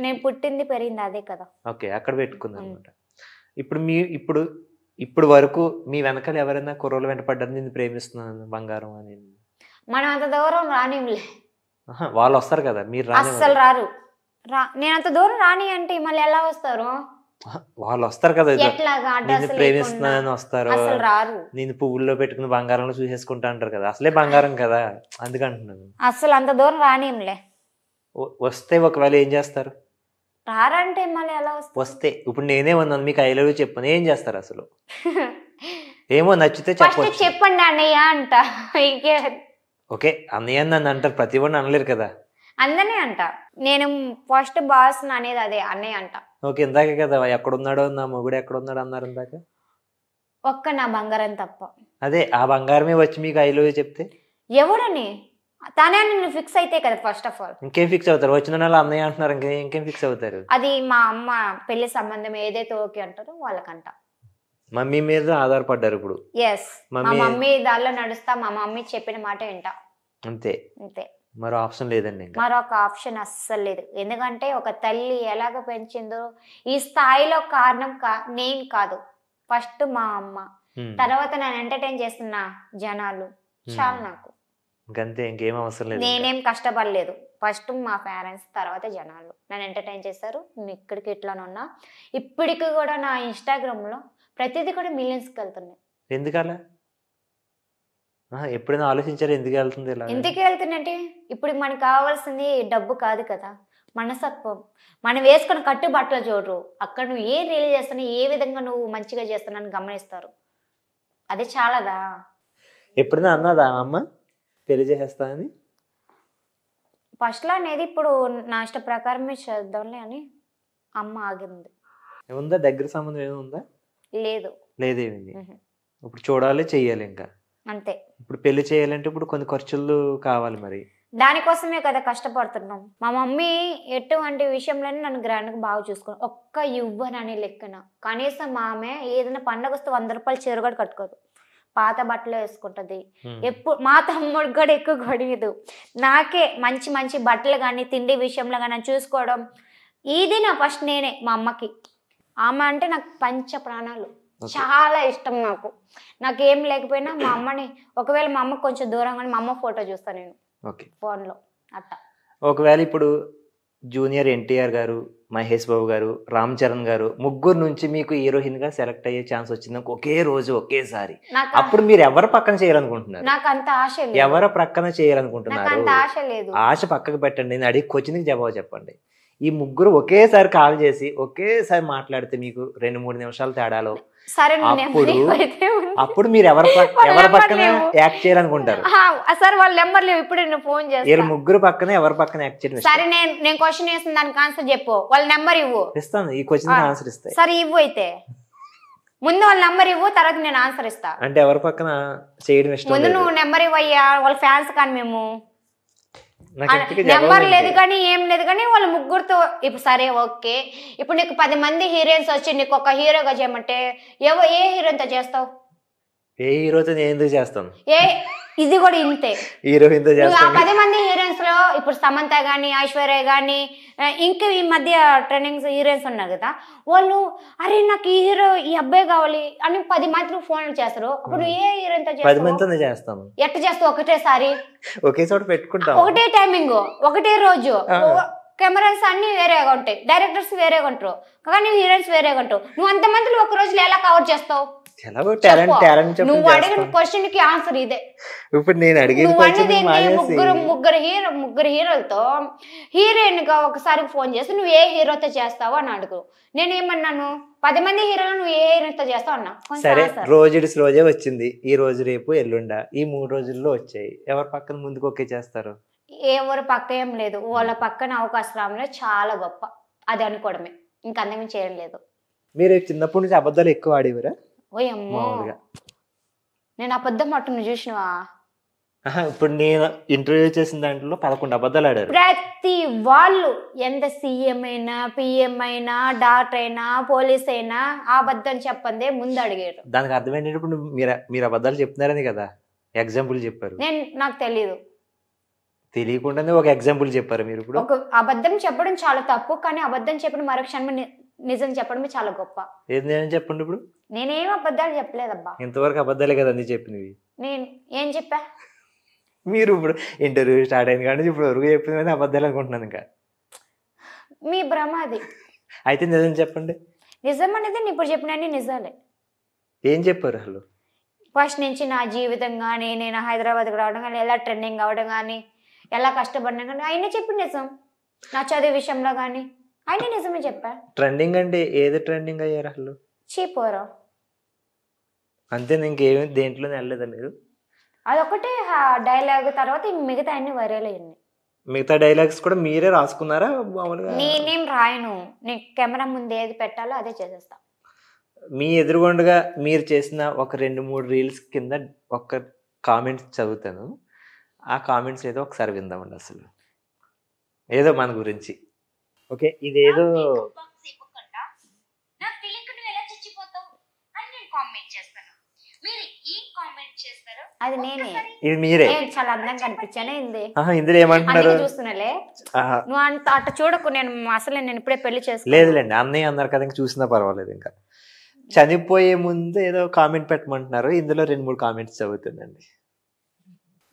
నేను పుట్టింది పెరిగింది అదే కదా. ఓకే, అక్కడ పెట్టుకుంది అనమాట. ఇప్పుడు వరకు మీ వెనకాల ఎవరైనా కుర్రోళ్ళు వెంట పడ్డారు, నేను ప్రేమిస్తున్నాను బంగారం అని? మనం అంత దూరం రానిలే. వాళ్ళు వస్తారు కదా, మీరు అస్సలు రారు. నేను అంత దూరం రాని అంటే మళ్ళీ ఎలా వస్తారు? వాళ్ళు వస్తారు కదా, నేను ప్రేమిస్తున్నానని వస్తారు. అసలు రారు. నేను పువ్వుల్లో పెట్టుకుని బంగారంలో చూసేసుకుంటా అంటారు కదా, అసలే బంగారం కదా, అందుకంటున్నాను. అసలు అంత దూరం రానిలే. వస్తే ఒకవేళ ఏం చేస్తారు? రారంటే మళ్ళీ ఎలా వస్తారు? వస్తే ఇప్పుడు నేనే ఉన్నాను, మీకు ఐ లవ్ యూ చెప్పను, ఏం చేస్తారు అసలు? ఏమో నచ్చితే చెప్పండి, చెప్పండి అన్నయ్య అంట. ఓకే, అన్నయ్య నన్ను అంటారు, ప్రతి ఒక్కరిని అనలేరు కదా. అందనే అంట. నేను ఫస్ట్ బాస్ అనేది అదే అన్నయ్య అంట. ఓకే, ఇందాకే కదా ఎక్కడున్నాడో నా మొగుడు ఎక్కడున్నాడు అన్నారు ఇందాక. ఒక్క నా బంగారం తప్ప. అదే ఆ బంగారమే వచ్చి మీకు ఐ లవ్ యూ చెప్తే ఎవడని? తనే నిన్ను ఫిక్స్ అయితే కదా ఫస్ట్ ఆఫ్ ఆల్. ఇంకేం ఫిక్స్ అవుతారు? వచ్చిన నెల అన్నయ్య అంటున్నారు, ఇంకేం ఫిక్స్ అవుతారు? అది మా అమ్మ పెళ్లి సంబంధం ఏదైతే ఓకే అంటారో వాళ్ళకంట. మమ్మీ మీద ఆధారపడ్డారు ఇప్పుడు? ఎస్, మా మమ్మీ దానిలో నడుస్తా, మా మమ్మీ చెప్పిన మాట వింటా, అంతే. మరో ఆప్షన్ లేదండి, మరొక ఆప్షన్ అస్సలు లేదు. ఎందుకంటే ఒక తల్లి ఎలాగ పెంచిందో ఈ స్థాయిలో కారణం నేను కాదు, ఫస్ట్ మా అమ్మ, తర్వాత నేను ఎంటర్టైన్ చేస్తున్న జనాలు చాలు నాకు. ఇంకంతే, ఇంకేం అవసరం లేదు. నేనేం కష్టపడలేదు, ఫస్ట్ మా పేరెంట్స్, తర్వాత జనాలు నన్ను ఎంటర్టైన్ చేశారు. నేను ఇక్కడికి ఇట్లానున్నా. ఇప్పటికి కూడా నా ఇన్స్టాగ్రామ్ లో ప్రతిదీ కూడా మిలియన్స్కి వెళ్తున్నాయి. ఎందుకలా? ఎప్పుడైనా ఆలోచించారు ఎందుకు వెళ్తుంది? ఎందుకు వెళ్తుందంటే ఇప్పుడు మనకు కావాల్సింది డబ్బు కాదు కదా, మనసత్వం. మనం వేసుకున్న కట్టుబట్టలు చూడరు, అక్కడ నువ్వు ఏం రిలీజ్ చేస్తున్నా, ఏ విధంగా నువ్వు మంచిగా చేస్తున్నాను గమనిస్తారు. అది చాలదా? ఎప్పుడైనా అన్నదా అమ్మ పెళ్లి చేసేస్తానని? ఫస్ట్లో అనేది, ఇప్పుడు నా ఇష్ట ప్రకారమే చేద్దాంలే అని అమ్మ ఆగింది. ఏముందా దగ్గర సంబంధం ఏముందా? లేదు. లేదేమింది. ఇప్పుడు చూడాలి, చెయ్యాలి ఇంకా అంతే. ఇప్పుడు పెళ్లి చేయాలంటే ఇప్పుడు కొన్ని ఖర్చులు కావాలి, మరి దానికోసమే కదా కష్టపడుతున్నాం. మా మమ్మీ ఎటువంటి విషయంలోనే నన్ను గ్రాండ్గా బాగా చూసుకోను. ఒక్క ఇవ్వనని లెక్కన కనీసం మా ఆమె ఏదైనా పండగ వస్తే 100 రూపాయలు చీర కూడా కట్టుకోదు, పాత బట్టలు వేసుకుంటుంది. ఎప్పుడు మా తమ్ముడు కూడా ఎక్కువ గొడియదు. నాకే మంచి మంచి బట్టలు కానీ తిండి విషయంలో కానీ చూసుకోవడం ఇది నా ఫస్ట్. నేనే మా అమ్మకి, ఆమె అంటే నాకు పంచ ప్రాణాలు, చాలా ఇష్టం నాకు. నాకేం లేకపోయినా మా అమ్మని, ఒకవేళ మా అమ్మకి కొంచెం దూరంగా మా అమ్మ ఫోటో చూస్తాను నేను ఫోన్లో అట్లా. ఒకవేళ ఇప్పుడు జూనియర్ ఎన్టీఆర్ గారు, మహేష్ బాబు గారు, రామ్ చరణ్ గారు ముగ్గురు నుంచి మీకు హీరోయిన్ గా సెలెక్ట్ అయ్యే ఛాన్స్ వచ్చింది ఒకే రోజు ఒకేసారి, అప్పుడు మీరు ఎవరు పక్కన చేయాలనుకుంటున్నారు? నాకు అంత ఆశ లేదు. ఎవరు పక్కన చేయాలనుకుంటున్నారు? ఆశ లేదు. ఆశ పక్కకు పెట్టండి, నేను అడిగి క్వశ్చన్కి జవాబు చెప్పండి. ఈ ముగ్గురు ఒకేసారి కాల్ చేసి ఒకేసారి మాట్లాడితే మీకు 2-3 నిమిషాల తేడాలో అప్పుడు మీరు ఎవరి పక్కన యాక్ట్ చేయాలనుకుంటారు? సార్ వాళ్ళ నెంబర్ లేవు, ఇప్పుడు నేను ఫోన్ చేస్తాను. ముగ్గురు పక్కన ఎవరి పక్కన యాక్ట్ చేయాలి? సరే, నేను క్వశ్చన్ వేసిన దానికి ఆన్సర్ చెప్పు, వాళ్ళ నెంబర్ ఇవ్వు. ఇస్తాను, ఈ క్వశ్చన్ ఆన్సర్ ఇస్తాయి. సరే ఇవ్వు, అయితే ముందు వాళ్ళ నెంబర్ ఇవ్వు, తర్వాత నేను ఆన్సర్ ఇస్తా. అంటే ఎవరి పక్కన చేయడం ఇష్టం? ముందు నువ్వు నెంబర్ ఇవ్వయ్యా, వాళ్ళ ఫ్యాన్స్ కానీ మేము నెంబర్ లేదు కానీ ఏం లేదు కానీ వాళ్ళ ముగ్గురుతో. ఇప్పుడు సరే ఓకే, ఇప్పుడు నీకు 10 మంది హీరోయిన్స్ వచ్చి నీకు ఒక హీరోగా చేయమంటే ఏ హీరోయిన్తో చేస్తావు? ఏ హీరోతో నేను ఎందుకు చేస్తాను? ఇది కూడా ఇంతే. హీరోయిన్తో చేస్తాను. 10 మంది హీరోయిన్స్ లో ఇప్పుడు సమంత కానీ ఐశ్వర్య కానీ ఇంకా ఈ మధ్య ట్రెండింగ్స్ హీరోయిన్స్ ఉన్నారు కదా, వాళ్ళు అరే నాకు ఈ హీరో ఈ అబ్బాయి కావాలి అని 10 మందికి ఫోన్లు చేస్తారు. అప్పుడు నువ్వు ఏ హీరోయిన్ తో 10 మందితో చేస్తాను. ఎట్ట చేస్తావు? ఒకటేసారి ఒకే చోట పెట్టుకుంటాం, ఒకటే టైమింగ్, ఒకటే రోజు. కెమెరాస్ అన్ని వేరేగా ఉంటాయి, డైరెక్టర్స్ వేరేగా ఉంటారు, కానీ హీరోయిన్స్ వేరేగా ఉంటారు. నువ్వు అంతమందిలో ఒక రోజులో ఎలా కవర్ చేస్తావు? నువ్వు అడిగిన క్వశ్చన్ కి ఆన్సర్ ఇదే. ఇప్పుడు నేను అడిగిన ముగ్గురు హీరోలతో హీరోయిన్ గా ఒకసారి ఫోన్ చేసి నువ్వు ఏ హీరోతో చేస్తావు అని అడుగు. నేనేమన్నాను 10 మంది హీరోలు నువ్వు ఏ హీరోయిన్ తో చేస్తావు అన్నా. సరే, రోజే వచ్చింది, ఈ రోజు రేపు ఎల్లుండ, ఈ 3 రోజుల్లో వచ్చాయి. ఎవరి పక్కన ముందుకు ఓకే చేస్తారు? ఎవరు పక్క ఏం లేదు, వాళ్ళ పక్కన అవకాశం రావడం చాలా గొప్ప, అది అనుకోవడమే, ఇంకా అంతమే చేయడం లేదు. మీరు చిన్నప్పటి నుంచి అబద్ధాలు ఎక్కువ ఆడేవారా? ఓయమ్మో, నేను అబద్ధం అట్టు చూసినవా? ఇప్పుడు నేను ఇంటర్వ్యూ చేసిన దాంట్లో 11 అబద్ధాలు ఆడారు. ప్రతి వాళ్ళు ఎంత సీఎం అయినా, పిఎం అయినా, డాక్టర్ అయినా, పోలీస్ అయినా ఆ అబద్ధం చెప్పందే ముందు అడిగారు. దానికి అర్థం ఏంటంటే ఇప్పుడు మీరు అబద్ధాలు చెప్తున్నారని కదా ఎగ్జాంపుల్ చెప్పారు. నాకు తెలీదు, తెలియకుండానే ఒక ఎగ్జాంపుల్ చెప్పారు మీరు. ఇప్పుడు ఒక అబద్ధం చెప్పడం చాలా తప్పు, కానీ అబద్ధం చెప్పిన మరొక క్షణం నిజం చెప్పడమే చాలా గొప్ప. ఏది నేను చెప్పండి. ఇప్పుడు నేనేం అబద్ధాలు చెప్పలేదబ్బా, ఇంతవరకు అబద్ధాలే కదా అన్ని చెప్పినవి. నేను ఏం చెప్పా? మీరు ఇప్పుడు ఇంటర్వ్యూ స్టార్ట్ అయింది కానీ ఇప్పుడు వరకు చెప్పినవి అబద్ధాలు అనుకుంటున్నాను. ఇంకా మీ భ్రమ అది. అయితే నిజం చెప్పండి. నిజం అనేది నేను ఇప్పుడు చెప్పినన్ని నిజాలే. ఏం చెప్పారు అసలు? ఫస్ట్ నుంచి నా జీవితం కానీ, నేను హైదరాబాద్కి రావడం కానీ, ఎలా ట్రెండింగ్ అవ్వడం కానీ, ఎలా కష్టపడినా కానీ అయినా చెప్పి నిజం. నా చదువు విషయంలో కానీ అయినా నిజమే చెప్పా. ట్రెండింగ్ అంటే ఏది ట్రెండింగ్ అయ్యారు అసలు? చీపోరా అంతే, ఇంకేమి దేంట్లో వెళ్ళలేదా మీరు? అదొకటే డైలాగ్, తర్వాత మిగతా అన్ని వైరల్ అయ్యింది. మిగతా డైలాగ్స్ కూడా మీరే రాసుకున్నారా మామూలుగా? నేనేం రాయను, నేను కెమెరా ముందు ఏది పెట్టాలో అదే చేసేస్తా. మీ ఎదురుగుండగా మీరు చేసిన ఒక 2-3 రీల్స్ కింద ఒక కామెంట్స్ చదువుతాను, ఆ కామెంట్స్ ఏదో ఒకసారి విందామండి. అసలు ఏదో మన గురించి. ఓకే, ఇదేదో అది నేనే, ఇది మీరే. చాలా అందంగా కనిపించానే ఇందులో ఏమంటున్నారు చూస్తున్నాలే. నువ్వు అంత అట్ట చూడకు, నేను అసలు నేను ఇప్పుడే పెళ్లి చేసుకో. లేదులేండి, అన్నయ్య అన్నారు కదా, ఇంకా చూసినా పర్వాలేదు. ఇంకా చనిపోయే ముందు ఏదో కామెంట్ పెట్టమంటున్నారు, ఇందులో 2-3 కామెంట్స్ చదువుతుందండి.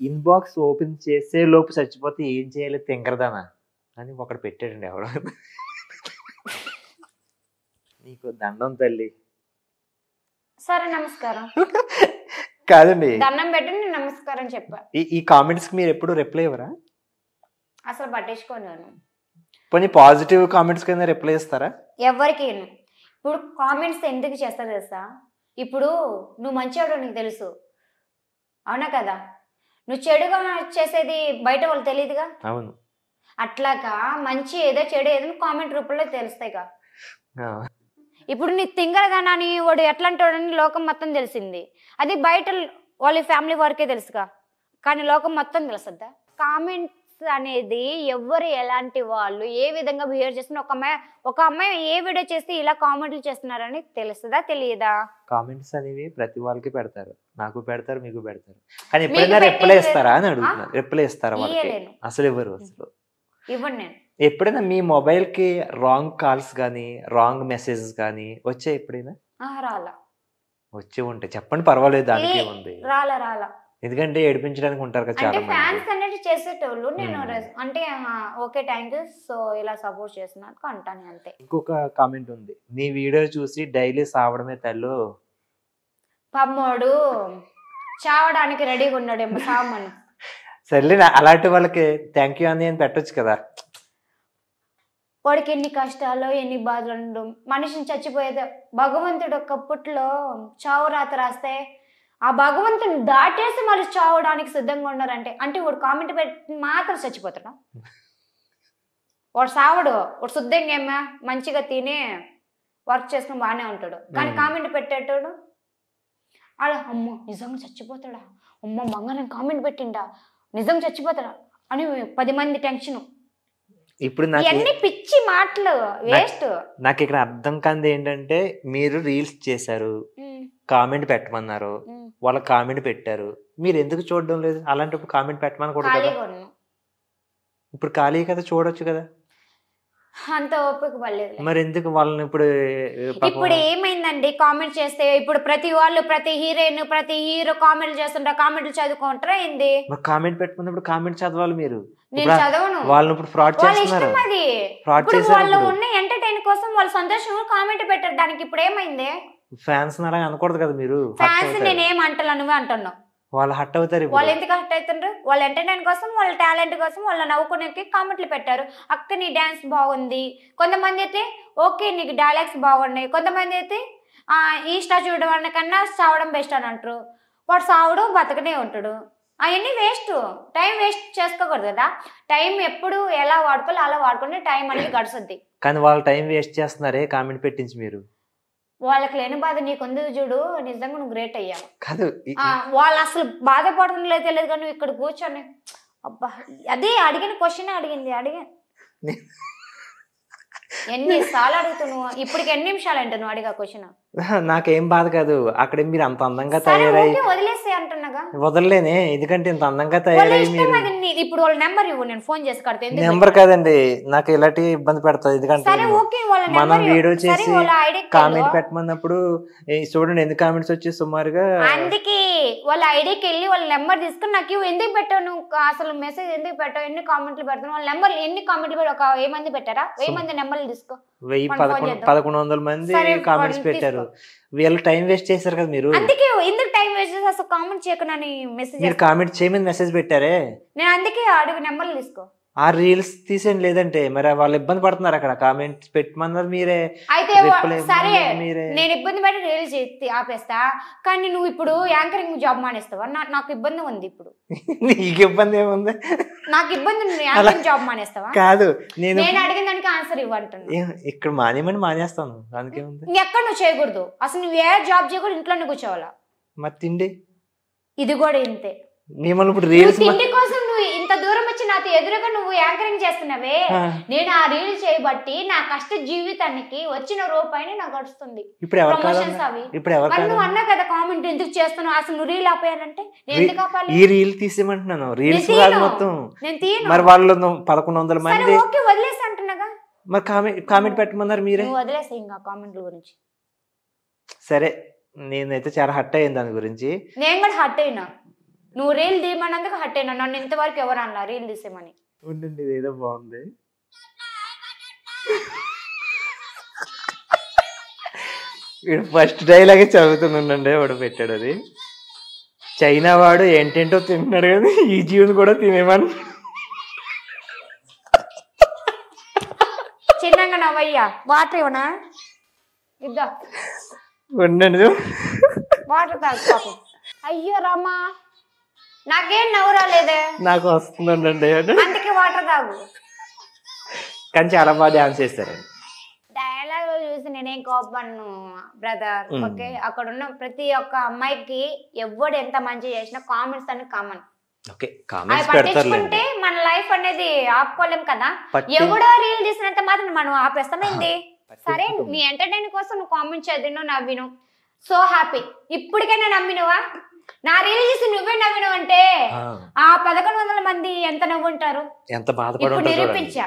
ఇన్బాక్స్ ఓపెన్ చేసే లోపు చచ్చిపోతే ఏం చేయాలి తింకరదానా అని ఒకటి పెట్టాడండి ఎవడో. నీకు దండం తల్లి. సరే నమస్కారం. కాదండి, దండం పెట్టి నేను నమస్కారం చెప్పా. ఈ కామెంట్స్ కి మీరు ఎప్పుడు రిప్లై ఇవ్వరా? అసలు పట్టించుకోను. పోనీ పాజిటివ్ కామెంట్స్ కింద రిప్లై ఇస్తారా? ఎవరికి. ఇప్పుడు కామెంట్స్ ఎందుకు చేస్తా తెలుసా? ఇప్పుడు నువ్వు మంచివాడు నీకు తెలుసు, అవునా కదా? నువ్వు చెడుగా చేసేది బయట వాళ్ళు తెలియదుగా. అవును. అట్లాగా మంచి ఏదో చెడు ఏదో కామెంట్ రూపంలో తెలుస్తాయిగా. ఇప్పుడు నీ తింగరదానని వాడు ఎట్లా అంటాడని లోకం మొత్తం తెలిసింది, అది బయట వాళ్ళ ఫ్యామిలీ వరకే తెలుసుగా, కానీ లోకం మొత్తం తెలుస్తుందా? కామెంట్స్ అనేది ఎవరు ఎలాంటి వాళ్ళు ఏ విధంగా బిహేవ్ చేస్తున్నా, ఒక అమ్మాయి ఏ వీడియో చేసి ఇలా కామెంట్లు చేస్తున్నారని తెలుస్తుందా తెలియదా? కామెంట్స్ అనేవి ప్రతి వాళ్ళకి పెడతారు, నాకు పెడతారు, మీకు పెడతారు, కానీ ఎప్పుడైనా రిప్లై ఇస్తారా అని అడుగుతున్నారు. రిప్లై ఇస్తారా వాళ్ళకి? అసలు ఇవ్వరు. అసలు ఇవ్వను నేను. ఎప్పుడైనా మీ మొబైల్ కి రాంగ్ కాల్స్ కానీ రాంగ్ మెసేజెస్ కానీ వచ్చాయి ఎప్పుడైనా? రాలా. వచ్చి ఉంటే చెప్పండి, పర్వాలేదు, దానికి ఏముంది. రాలా. ఎందుకంటే ఏడిపించడానికి ఉంటారు కదా చాలా మంది. ఫ్యాన్స్ అనేది చేసేటోళ్ళు, నేను అంటే ఓకే థ్యాంక్ యూ, సో ఇలా సపోర్ట్ చేస్తున్నందుకు అంటాను అంతే. ఇంకొక కామెంట్ ఉంది, నీ వీడియో చూసి డైలీ సావడమే తల్లు. పమ్మోడు చావడానికి రెడీగా ఉన్నాడేమో, సావమను. సర్లే, అలాంటి వాళ్ళకి థ్యాంక్ యూ అని పెట్టొచ్చు కదా. వాడికి ఎన్ని కష్టాలు ఎన్ని బాధలు, మనిషిని చచ్చిపోయేది భగవంతుడు ఒకప్పట్లో చావు రాత రాస్తే ఆ భగవంతుని దాటేసి మళ్ళీ చావడానికి సిద్ధంగా ఉన్నారంటే అంటే వాడు కామెంట్ పెట్టి మాత్రం చచ్చిపోతాడు. వాడు సావడు, వాడు శుద్ధంగా ఏమా మంచిగా తిని వర్క్ చేసుకుని బాగానే ఉంటాడు, కానీ కామెంట్ పెట్టేటోడు అలా అమ్మో నిజంగా చచ్చిపోతాడా, అమ్మో మంగళం కామెంట్ పెట్టిండా, నిజం చచ్చిపోతాడా అని 10 మంది టెన్షన్. ఇప్పుడు ఇవన్నీ పిచ్చి మాటలు, వేస్ట్. నాకు ఇక్కడ అర్థం కాంది ఏంటంటే, మీరు రీల్స్ చేశారు, కామెంట్ పెట్టమన్నారు, వాళ్ళకి కామెంట్ పెట్టారు, మీరు ఎందుకు చూడడం లేదు? అలాంటప్పుడు కామెంట్ పెట్టమని కూడా ఇప్పుడు ఖాళీ కదా, చూడొచ్చు కదా. అంత ఓపిక పడలేదు. మరి ఎందుకు వాళ్ళని ఇప్పుడు ఇప్పుడు ఏమైందండి, కామెంట్ చేస్తే ఇప్పుడు ప్రతి వాళ్ళు ప్రతి హీరోయిన్ ప్రతి హీరో కామెంట్లు చేస్తుంటారు, కామెంట్లు చదువుకుంటారా ఏంది? మరి కామెంట్ పెట్టుకున్నప్పుడు కామెంట్ చదవాలి మీరు. నేను చదవను. వాళ్ళని ఇప్పుడు ఫ్రాడ్ వాళ్ళ చేస్తున్నారు. ఇష్టం అది. ఫ్రాడ్ ఇప్పుడు చేశారు. వాళ్ళు ఉన్న ఎంటర్టైన్ కోసం వాళ్ళు సంతోషంగా కామెంట్ పెట్టారు, దానికి ఇప్పుడు ఏమైంది? ఫ్యాన్స్ అలా అనకూడదు కదా మీరు. ఫ్యాన్స్ నేనేం అంటలా, నువ్వే అంటున్నావు. వాళ్ళు హట్ అవుతారు. వాళ్ళు ఎందుకు హట్ అవుతుండ్రు? వాళ్ళ ఎంటర్టైన్ కోసం, వాళ్ళ టాలెంట్ కోసం, వాళ్ళ నవ్వుకునేకి కామెంట్లు పెట్టారు. అక్క నీ డాన్స్ బాగుంది, కొంతమంది అయితే ఓకే నీకు డైలాగ్స్ బాగున్నాయి, కొంతమంది అయితే ఇన్స్టా చూడడం కన్నా సావడం బెస్ట్ అని అంటారు. వాడు సావుడు బతకనే ఉంటాడు. అవన్నీ వేస్ట్, టైం వేస్ట్ చేసుకోకూడదు కదా. టైం ఎప్పుడు ఎలా వాడుకోవాలో అలా వాడుకుంటే టైం అనేది గడుస్తుంది. కానీ వాళ్ళు టైం వేస్ట్ చేస్తున్నారే కామెంట్ పెట్టించి మీరు. వాళ్ళకి లేని బాధ నీకు ఉంది చూడు, నిజంగా నువ్వు గ్రేట్ అయ్యావు. కాదు వాళ్ళు అసలు బాధపడుతుందో తెలియదు కానీ నువ్వు ఇక్కడ కూర్చొని అబ్బా అదే అడిగిన క్వశ్చన్ అడిగా ఎన్నిసార్లు అడుగుతున్నావు? ఇప్పటికి ఎన్ని నిమిషాలు అంటే నువ్వు అడిగా క్వశ్చన్? నాకేం బాధ కాదు. అక్కడ మీరు అంత అందంగా తయారై వదిలేస్తే అంటున్నాగా. వదలలేనే, ఎందుకంటే ఇంత అందంగా తయారై మీరు. ఇప్పుడు వాళ్ళ నెంబర్ ఇవ్వు, నేను ఫోన్ చేసి కడితే. నెంబర్ కాదండి, నాకు ఇలాంటి ఇబ్బంది పెడతాది. ఎందుకంటే మనం వీడియో చేసి కామెంట్ పెట్టమన్నప్పుడు చూడండి ఎన్ని కామెంట్స్ వచ్చి సుమారుగా. అందుకే వాళ్ళ ఐడికి వెళ్ళి వాళ్ళ నెంబర్ తీసుకుని నాకు ఎందుకు పెట్టావు, నువ్వు అసలు మెసేజ్ ఎందుకు పెట్టావు, ఎన్ని కామెంట్లు పెడతావు, వాళ్ళ నెంబర్ ఎన్ని కామెంట్లు పెట్టావు, ఒక 1000 మంది పెట్టారా? 1000 మంది నెంబర్లు తీసుకో. 1100 మంది కామెంట్స్ పెట్టారు. వీళ్ళు టైం వేస్ట్ చేశారు కదా మీరు. అందుకే ఎందుకు టైం వేస్ట్ చేసి అసలు కామెంట్ చేయకుండా మెసేజ్. మీరు కామెంట్ చేయమని మెసేజ్ పెట్టారే, నేను అందుకే అడుగు నెంబర్లు తీసుకో. ఆ రీల్స్ తీసేయండి, లేదంటే మరి వాళ్ళు ఇబ్బంది పడుతున్నారు. అక్కడ కామెంట్స్ పెట్టమన్నారు మీరే. అయితే సరే నేను ఇబ్బంది పెట్టి రీల్స్ ఆపేస్తా, కానీ నువ్వు ఇప్పుడు యాంకరింగ్ జాబ్ మానేస్తావా? నాకు ఇబ్బంది ఉంది ఇప్పుడు. నీకు ఇబ్బంది ఏముంది? నాకు ఇబ్బంది ఉంది, యాంకరింగ్ జాబ్ మానేస్తావా? కాదు, నేను అడిగిన దానికి ఆన్సర్ ఇవ్వంటున్నా. ఇక్కడ మానేమని మానేస్తాను, దానికేముంది? ఎక్కడ నువ్వు చేయకూడదు, అసలు నువ్వు ఏ జాబ్ చేయకూడదు, ఇంట్లోనే కూర్చోవాలా. మరి తిండి ఇది కూడా ఇంతే. మిమ్మల్ని ఇప్పుడు రీల్స్ తిండి కోసం నువ్వు ఇంత దూరం వచ్చి నాతో ఎదురుగా నువ్వు యాంకరింగ్ చేస్తున్నావే, నేను ఆ రీల్ చేయబట్టి నా కష్ట జీవితానికి వచ్చిన రూపాయిని నాకు గడుస్తుంది. ప్రమోషన్స్ అవి. నువ్వు అన్నా కదా కామెంట్ ఎందుకు చేస్తున్నావు, అసలు నువ్వు రీల్ ఆపేయాలంటే నేను ఎందుకు ఆపాలి? ఈ రీల్ తీసేమంటున్నాను, రీల్స్ మొత్తం. నేను తీయను. మరి వాళ్ళు 1100 మంది ఓకే వదిలేసి అంటున్నాగా. మరి కామెంట్ పెట్టమన్నారు మీరే. వదిలేసి ఇంకా కామెంట్ల గురించి. సరే, నేనైతే చాలా హట్ అయ్యాను దాని గురించి. నేను కూడా హట్ అయినా, నువ్వు రీల్ తీయమన్నందుకు హట్ అయినా. నన్ను ఇంతవరకు ఎవరు అన్నా రీల్ తీసేమని. ఉండండి, ఇదేదో బాగుంది. వీడు ఫస్ట్ డైలాగే చదువుతుండండి, వాడు పెట్టాడు అది. చైనా వాడు ఏంటేంటో తింటున్నాడు కదా, ఈ జీవుని కూడా తినేమని. చిన్నగా నవ్వయ్యా, వాటర్ ఇవ్వనా? ఇద్దా ఉండండి, వాటర్ తాగు. అయ్యో రామా, నాకేం నవ్వు రాలేదే. నాకు వస్తుందండి, అందుకే వాటర్ తాగు. కానీ చాలా బాగా డాన్స్ చేస్తారు. డైలాగ్ చూసి నేనేం కోపను బ్రదర్. ఓకే, అక్కడ ఉన్న ప్రతి ఒక్క అమ్మాయికి ఎవడు ఎంత మంచి చేసినా కామెంట్స్ అని కామన్. పట్టించుకుంటే మన లైఫ్ అనేది ఆపుకోలేం కదా. ఎవడో రీల్ తీసినంత మాత్రం మనం ఆపేస్తామేంది? సరే, నీ ఎంటర్టైన్ కోసం నువ్వు కామెంట్ చదివిను, నవ్విను, సో హ్యాపీ. ఇప్పటికైనా నమ్మినవా? నా రీల్ చూసి నువ్వే నవ్వినవు అంటే ఆ 1100 మంది ఎంత నవ్వుంటారు, ఎంత బాధపడి. ఇప్పుడు నిరూపించా,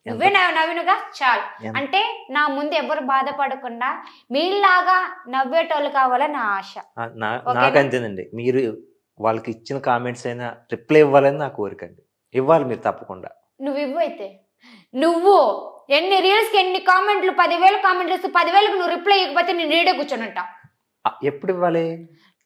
నువ్వే నవ్వినుగా చాలు. అంటే నా ముందు ఎవరు బాధపడకుండా మీలాగా నవ్వేటోళ్ళు కావాలని నా ఆశ. నాకంతేనండి, మీరు వాళ్ళకి ఇచ్చిన కామెంట్స్ అయినా రిప్లై ఇవ్వాలని నా కోరిక అండి. ఇవ్వాలి మీరు తప్పకుండా. నువ్వు ఇవ్వు. అయితే నువ్వు ఎన్ని రీల్స్ కి ఎన్ని కామెంట్లు, 10,000 కామెంట్లు ఇస్తూ 10,000కి నువ్వు రిప్లై ఇవ్వకపోతే నేను రీడే కూర్చొని ఉంటా. ఎప్పుడు ఇవ్వాలి?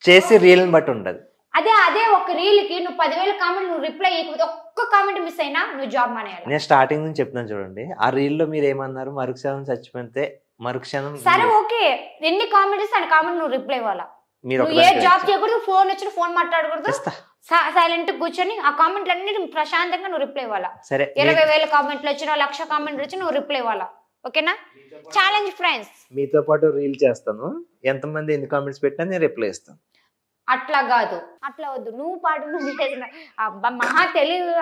చేసి రీల్ని బట్టి ఉండదు. అదే ఒక రీల్ కి నువ్వు 10,000 కామెంట్ నువ్వు రిప్లై ఇవ్వకపోతే, ఒక్క కామెంట్ మిస్ అయినా నువ్వు జాబ్ మానేయాలి. నేను స్టార్టింగ్ నుంచి చెప్తున్నాను చూడండి, ఆ రీల్ లో మీరు ఏమన్నారు, మరుక్షణం చచ్చిపోతే మరుక్షణం. సరే ఓకే, ఎన్ని కామెంట్ ఇస్తే అన్ని కామెంట్ నువ్వు రిప్లై ఇవ్వాలా. నువ్వు ఏ జాబ్ చేయకూడదు, ఫోన్ వచ్చిన ఫోన్ మాట్లాడకూడదు, సైలెంట్ కూర్చొని ఆ కామెంట్లు అన్ని ప్రశాంతంగా నువ్వు రిప్లై ఇవ్వాలా. 20,000 కామెంట్లు వచ్చినా 1,00,000 కామెంట్లు వచ్చి నువ్వు రిప్లై ఇవ్వాలా. ఓకేనా? Challenge friends. మీతో పాటు రీల్ చేస్తాను, ఎంతమంది ఎన్ని కామెంట్స్ పెట్టినా నేను రిప్లై ఇస్తాను. అట్లా కాదు, అట్లా వద్దు. నువ్వు పాటు నువ్వు చేసిన అబ్బా మహా తెలివి.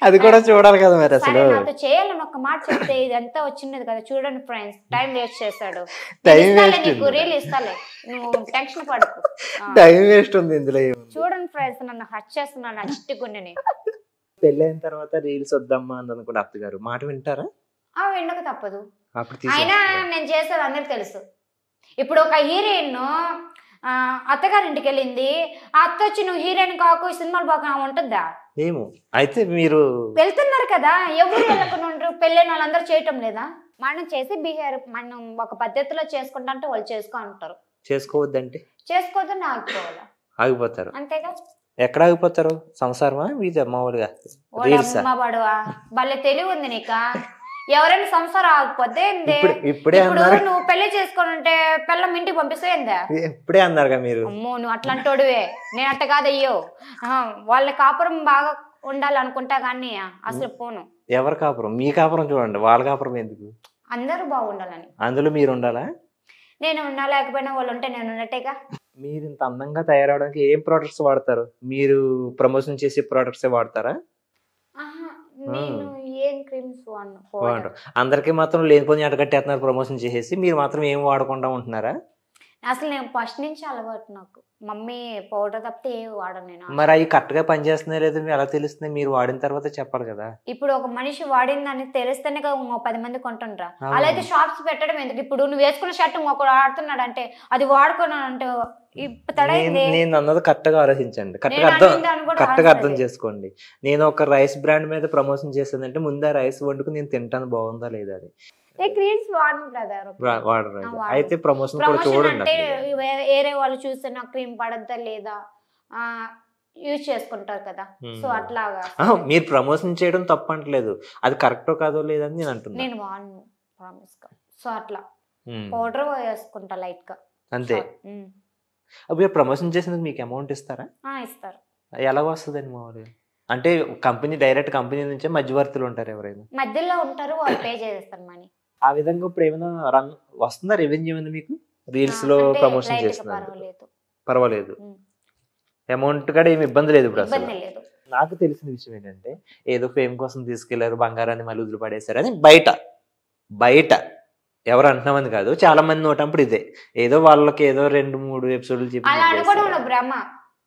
అది కూడా చూడాలి కదా మరి. అసలు నాతో చేయాలని ఒక మాట చెప్తే ఇదంతా వచ్చినది కదా. చూడండి ఫ్రెండ్స్, టైం వేస్ట్ చేశాడు. నీకు రీల్ ఇస్తాలే, నువ్వు టెన్షన్ పడకు. టైం వేస్ట్ ఉంది ఇందులో. చూడండి ఫ్రెండ్స్, నన్ను హట్ చేస్తున్నాను, అచ్చిగుండని. పెళ్ళైన తర్వాత రీల్స్ వద్దమ్మా అని అనుకుంటే అత్తగారు మాట వింటారా? వినక తప్పదు. అప్పుడు అయినా నేను చేసేది అందరికి తెలుసు. ఇప్పుడు ఒక హీరోయిన్ అత్తగారింటికి వెళ్ళింది, ఆ అత్త వచ్చి నువ్వు హీరోయిన్ కాకు సినిమాలు బాగా ఉంటుందా? ఏమో. అయితే మీరు వెళ్తున్నారు కదా, ఎవరు వెళ్ళకుండా ఉంటారు? పెళ్ళైన వాళ్ళందరూ చేయటం లేదా? మనం చేసి బిహేవియర్ మనం ఒక పద్ధతిలో చేసుకుంటా అంటే వాళ్ళు చేసుకో అంటారు. చేసుకోవద్దంటే చేసుకోవద్దని ఆగిపోవాలా? ఆగిపోతారు. అంతేగా. ఎక్కడ ఆగిపోతారు? సంసారమా మీద మామూలుగా అమ్మ పడవా? భలే తెలివి ఉంది నీక. ఎవరైనా సంసారం ఆగిపోతే ఇప్పుడే నువ్వు పెళ్లి చేసుకొని ఉంటే పిల్లం ఇంటికి పంపిస్తే ఇప్పుడే అన్నారుగా మీరు. అమ్మో నువ్వు అట్లాంటోడువే, నేను అట్ట కాదయ్యో. వాళ్ళ కాపురం బాగా ఉండాలనుకుంటా కానీ అసలు పోను. ఎవరి కాపురం? మీ కాపురం చూడండి, వాళ్ళ కాపురం ఎందుకు? అందరూ బాగుండాలని. అందులో మీరు ఉండాలా? నేను ఉన్నా లేకపోయినా వాళ్ళు ఉంటే నేను ఉన్నట్టేగా. మీరు ఇంత అందంగా తయారవడానికి ఏం ప్రోడక్ట్స్ వాడతారు? మీరు ప్రమోషన్ చేసే ప్రోడక్ట్స్ వాడతారా? నేను ఏం క్రీమ్స్ వాడను. అందరికి మాత్రం లేనిపోని అడగట్టేస్తున్నారు ప్రమోషన్ చేసేసి, మీరు మాత్రం ఏం వాడకుండా ఉంటున్నారా? అసలు నేను ఫస్ట్ నుంచి అలవాటు, నాకు మమ్మీ పౌడర్ తప్పితే ఏమి వాడను నేను. మరి అవి కరెక్ట్ గా పనిచేస్తున్నాయి లేదు ఎలా తెలుస్తుంది? మీరు వాడిన తర్వాత చెప్పాలి కదా. ఇప్పుడు ఒక మనిషి వాడిందని తెలిస్తేనే కదా 10 మంది కొంటుండ్రా. అలా అయితే షాప్స్ పెట్టడం ఎందుకు? ఇప్పుడు నువ్వు వేసుకున్న షర్ట్ ఇంకొకడు ఆడుతున్నాడు అంటే అది వాడుకున్నాను అంటే నేను అన్నది కరెక్ట్ గా ఆలోచించండి, కరెక్ట్ గా అర్థం చేసుకోండి. నేను ఒక రైస్ బ్రాండ్ మీద ప్రమోషన్ చేసేదంటే ముందు ఆ రైస్ వండుకు నేను తింటాను బాగుందా లేదా అది. అయితే ప్రమోషన్ కూడా చూడండి. వేరే వాళ్ళు చూస్తే నా క్రీమ్ పడద్దా లేదా యూజ్ చేసుకుంటారు కదా, సో అట్లాగా. మీరు ప్రమోషన్ చేయడం తప్పంటలేదు, అది కరెక్టో కాదో లేదని నేను అంటున్నాను. నేను వాడను ప్రామిస్ గా, సో అట్లా పౌడర్ వేసుకుంటా లైట్ గా అంతే. అప్పుడు ప్రమోషన్ చేసినందుకు మీకు అమౌంట్ ఇస్తారా? ఇస్తారు. ఎలా వస్తుందండి మామూలుగా? అంటే కంపెనీ డైరెక్ట్ కంపెనీ నుంచే మధ్యవర్తులు ఉంటారు, ఎవరైనా మధ్యలో ఉంటారు, వాళ్ళు పే చేస్తారు మనీ. ఆ విధంగా ఇప్పుడు ఏమైనా రన్ వస్తుందా రెవెన్యూ ఏమైనా మీకు? రీల్స్ లో ప్రమోషన్ చేస్తున్నారు, పర్వాలేదు, అమౌంట్ కూడా ఏమి ఇబ్బంది లేదు ఇప్పుడు అసలు. నాకు తెలిసిన విషయం ఏంటంటే ఏదో ఫేమ్ కోసం తీసుకెళ్లారు, బంగారాన్ని మళ్ళీ వదిలి పడేశారు అని బయట ఎవరు అంటున్నామని కాదు, చాలా మంది నోటప్పుడు ఇదే, ఏదో వాళ్ళకి ఏదో 2-3 ఎపిసోడ్లు చెప్పి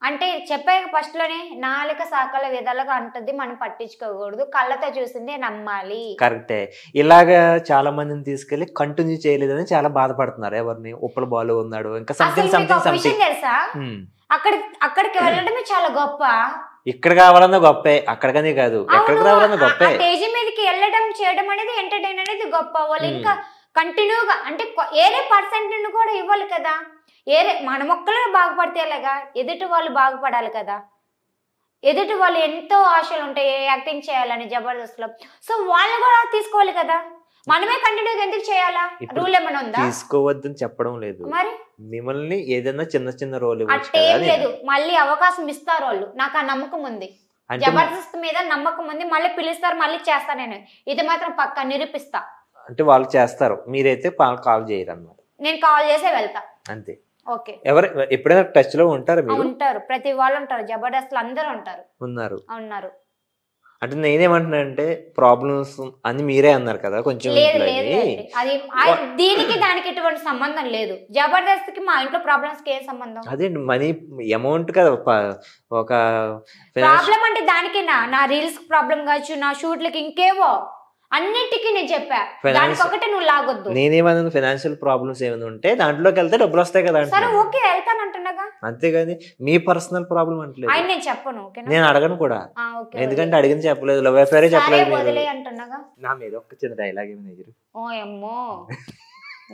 అంటే చెప్పాక ఫస్ట్ లోనే నాలుక సాకల విధాలుగా అంటది, మనం పట్టించుకోకూడదు, కళ్ళతో చూసిందే నమ్మాలి. కరెక్టే. ఇలాగా చాలా మందిని తీసుకెళ్లి కంటిన్యూ చేయలేదని చాలా బాధపడుతున్నారు. ఎవరిని? ఉప్పల బాలు ఉన్నాడు, ఇంకా తెలుసా అక్కడికి వెళ్ళడమే చాలా గొప్ప. ఇక్కడ కావాలన్నా గొప్పే, అక్కడికనే కాదు, ఎక్కడికి రావాలన్నా గొప్పే. స్టేజ్ మీదకి వెళ్ళడం చేయడం అనేది ఎంటర్టైన్ అనేది గొప్ప. వాళ్ళు ఇంకా కంటిన్యూగా అంటే ఏరే పర్సెంట్ కూడా ఇవ్వాలి కదా. మన మొక్కలు బాగుపడితేలాగా ఎదుటి వాళ్ళు బాగుపడాలి కదా. ఎదుటి వాళ్ళు ఎంతో ఆశలు ఉంటాయి యాక్టింగ్ చేయాలని జబర్దస్త్ లో, సో వాళ్ళు కూడా తీసుకోవాలి కదా. మనమే కంటిన్యూగా ఎందుకు చేయాలా? రూల్ ఏమైనా ఉందా? తీసుకోవద్దని చెప్పడం లేదు, మరి మిమ్మల్ని ఏదైనా చిన్న రోల్ అట్టేం లేదు, మళ్ళీ అవకాశం ఇస్తారు వాళ్ళు. నాకు ఆ నమ్మకం ఉంది, జబర్దస్త్ మీద నమ్మకం ఉంది. మళ్ళీ పిలుస్తారు, మళ్ళీ చేస్తా. నేను ఇది మాత్రం పక్కా నిరూపిస్తా. అంటే వాళ్ళు చేస్తారు, మీరైతే కాల్ చేయరు అన్నమాట. నేను కాల్ చేసే వెళ్తా అంతే. ఓకే. ఎవరు ఎప్పుడైనా టచ్ లో ఉంటారు? ఉంటారు, ప్రతి వాళ్ళు ఉంటారు, జబర్దస్త్ అందరూ ఉన్నారు. అంటే నేనేమంటున్నా అంటే ప్రాబ్లమ్స్ అని మీరే అన్నారు కదా కొంచెం. అది దీనికి దానికి ఎటువంటి సంబంధం లేదు. జబర్దస్త్ కి మా ఇంట్లో ప్రాబ్లమ్స్ కి ఏం సంబంధం? అదే మనీ అమౌంట్ కదా ఒక ప్రాబ్లం అంటే. దానికి నా రీల్స్ ప్రాబ్లం కావచ్చు, నా షూట్లకి ఇంకేవో అన్నిటికీ నేను చెప్పా, దానికొకటి నువ్వు లాగొద్దు. నేనేమన్నా ఫైనాన్షియల్ ప్రాబ్లమ్స్ ఏమైనా ఉంటే దాంట్లోకి వెళ్తే డబ్బులు వస్తాయి కదా. సరే ఓకే వెళ్తానంటున్నాగా, అంతేగాని మీ పర్సనల్ ప్రాబ్లం అంటే నేను చెప్పను, నేను అడగను కూడా, ఎందుకంటే అడిగింది చెప్పలేదు, లవ్ అఫేరే చెప్పలేదు. నా మీద ఒక చిన్న డైలాగ్ ఏమి ఓ అమ్మో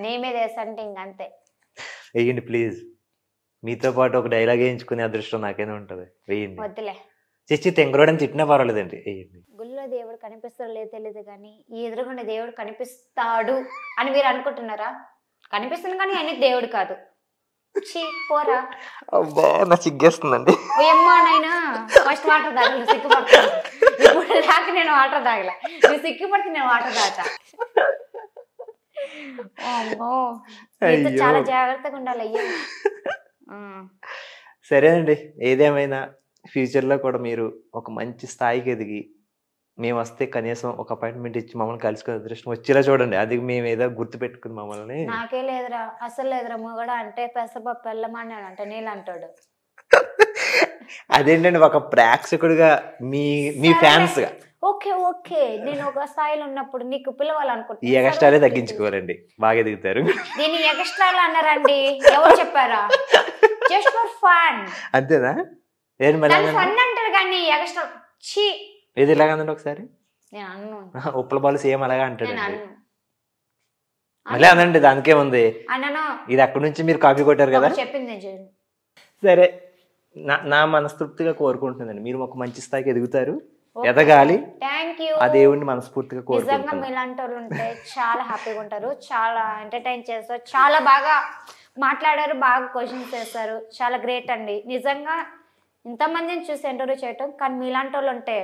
నీ మీద వేసంటే ఇంకంతే. వేయండి ప్లీజ్, మీతో పాటు ఒక డైలాగ్ వేయించుకునే అదృష్టం నాకేనే ఉంటది. వేయండి. వద్దులే, చచ్చి తెంగరోడని తిట్టినా పర్వాలేదండి. గుళ్ళో దేవుడు కనిపిస్తాడు లేదు తెలియదు కానీ ఈ ఎదురుగుండా దేవుడు కనిపిస్తాడు అని మీరు అనుకుంటున్నారా? కనిపిస్తుంది కానీ ఆయన దేవుడు కాదు. పోరా, అబ్బా నా సిగ్గేస్తుందండి. ఏమ్మా నాయనా, ఫస్ట్ వాటర్ తాగలు, సిగ్గుపడుతుంది. ఇప్పుడు దాకా నేను వాటర్ తాగల, నువ్వు సిగ్గుపడితే నేను వాటర్ తాగుతా. చాలా జాగ్రత్తగా ఉండాలి. అయ్యో సరేనండి, ఏదేమైనా ఫ్యూచర్లో కూడా మీరు ఒక మంచి స్థాయికి ఎదిగి మేము వస్తే కనీసం ఒక అపాయింట్మెంట్ ఇచ్చి మమ్మల్ని కలుసుకునే అదృష్టం వచ్చేలా చూడండి. అది మేము ఏదో గుర్తు పెట్టుకుని మమ్మల్ని. నాకే లేదురా, అసలు లేదురా, మొగడ అంటే పెసరపప్పు వెళ్ళమన్నాడు అంటే నీళ్ళు అంటాడు. అదేంటండి ఒక ప్రేక్షకుడిగా మీ మీ ఫ్యాన్స్ గా ఓకే ఓకే, నేను ఒక స్థాయిలో ఉన్నప్పుడు నీకు ఈ పిలవాలనుకుంటున్నా. ఎగస్ట్రాలే తగ్గించుకోవాలండి, బాగా ఎదుగుతారు. దీన్ని ఎగస్ట్రాలు అన్నారండి, ఎవరు చెప్పారా? Just for fun. అంతేనా? ఏంటి మళ్ళీ దాన్ని ఫన్ అంటారు కానీ ఎగస్ట్రా ఛీ ఏది ఇలాగందండి ఒకసారి నేను అన్ను ఉప్పల బాలు సేమ్ అలాగా నేను అంటాడండి. అన్ను మళ్ళీ అనండి, దానికే ఉంది. అన్నను ఇది అక్కడి నుంచి మీరు కాపీ కొట్టారు కదా. చెప్పింది నేను చేయను. సరే, నా మనస్ఫూర్తిగా కోరుకుంటున్నానండి మీరు ఒక మంచి స్థాయికి ఎదుగుతారు, ఎదగాలి. Thank you. ఆ దేవుడిని మనస్ఫూర్తిగా నిజంగా కోరుకుంటున్నాను. మీలాంటి వాళ్ళు ఉంటే చాలా హ్యాపీగా ఉంటారు, చాలా ఎంటర్టైన్ చేస్తారు, చాలా బాగా మాట్లాడారు, బాగా క్వశ్చన్స్ చేస్తారు, చాలా గ్రేట్ అండి. నిజంగా ఇంతమందిని చూసి ఇంటర్వ్యూ చేయటం, కానీ మీలాంటి వాళ్ళు ఉంటే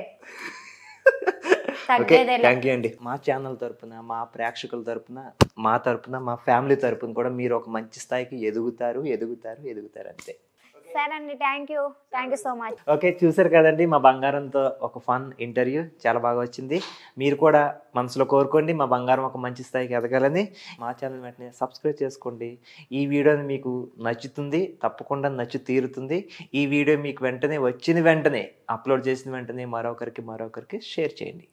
తగ్గేదే లేదు. థ్యాంక్ యూ అండి. మా ఛానల్ తరపున, మా ప్రేక్షకుల తరపున, మా తరపున, మా ఫ్యామిలీ తరపున కూడా మీరు ఒక మంచి స్థాయికి ఎదుగుతారు అంతే. సరే అండి, thank you so much. Okay, చూసారు కదండి మా బంగారంతో ఒక ఫన్ ఇంటర్వ్యూ, చాలా బాగా వచ్చింది. మీరు కూడా మనసులో కోరుకోండి మా బంగారం ఒక మంచి స్థాయికి ఎదగాలని. మా ఛానల్ వెంటనే సబ్స్క్రైబ్ చేసుకోండి. ఈ వీడియోని మీకు నచ్చుతుంది, తప్పకుండా నచ్చి తీరుతుంది. ఈ వీడియో మీకు వెంటనే వచ్చిన వెంటనే అప్లోడ్ చేసిన వెంటనే మరొకరికి షేర్ చేయండి.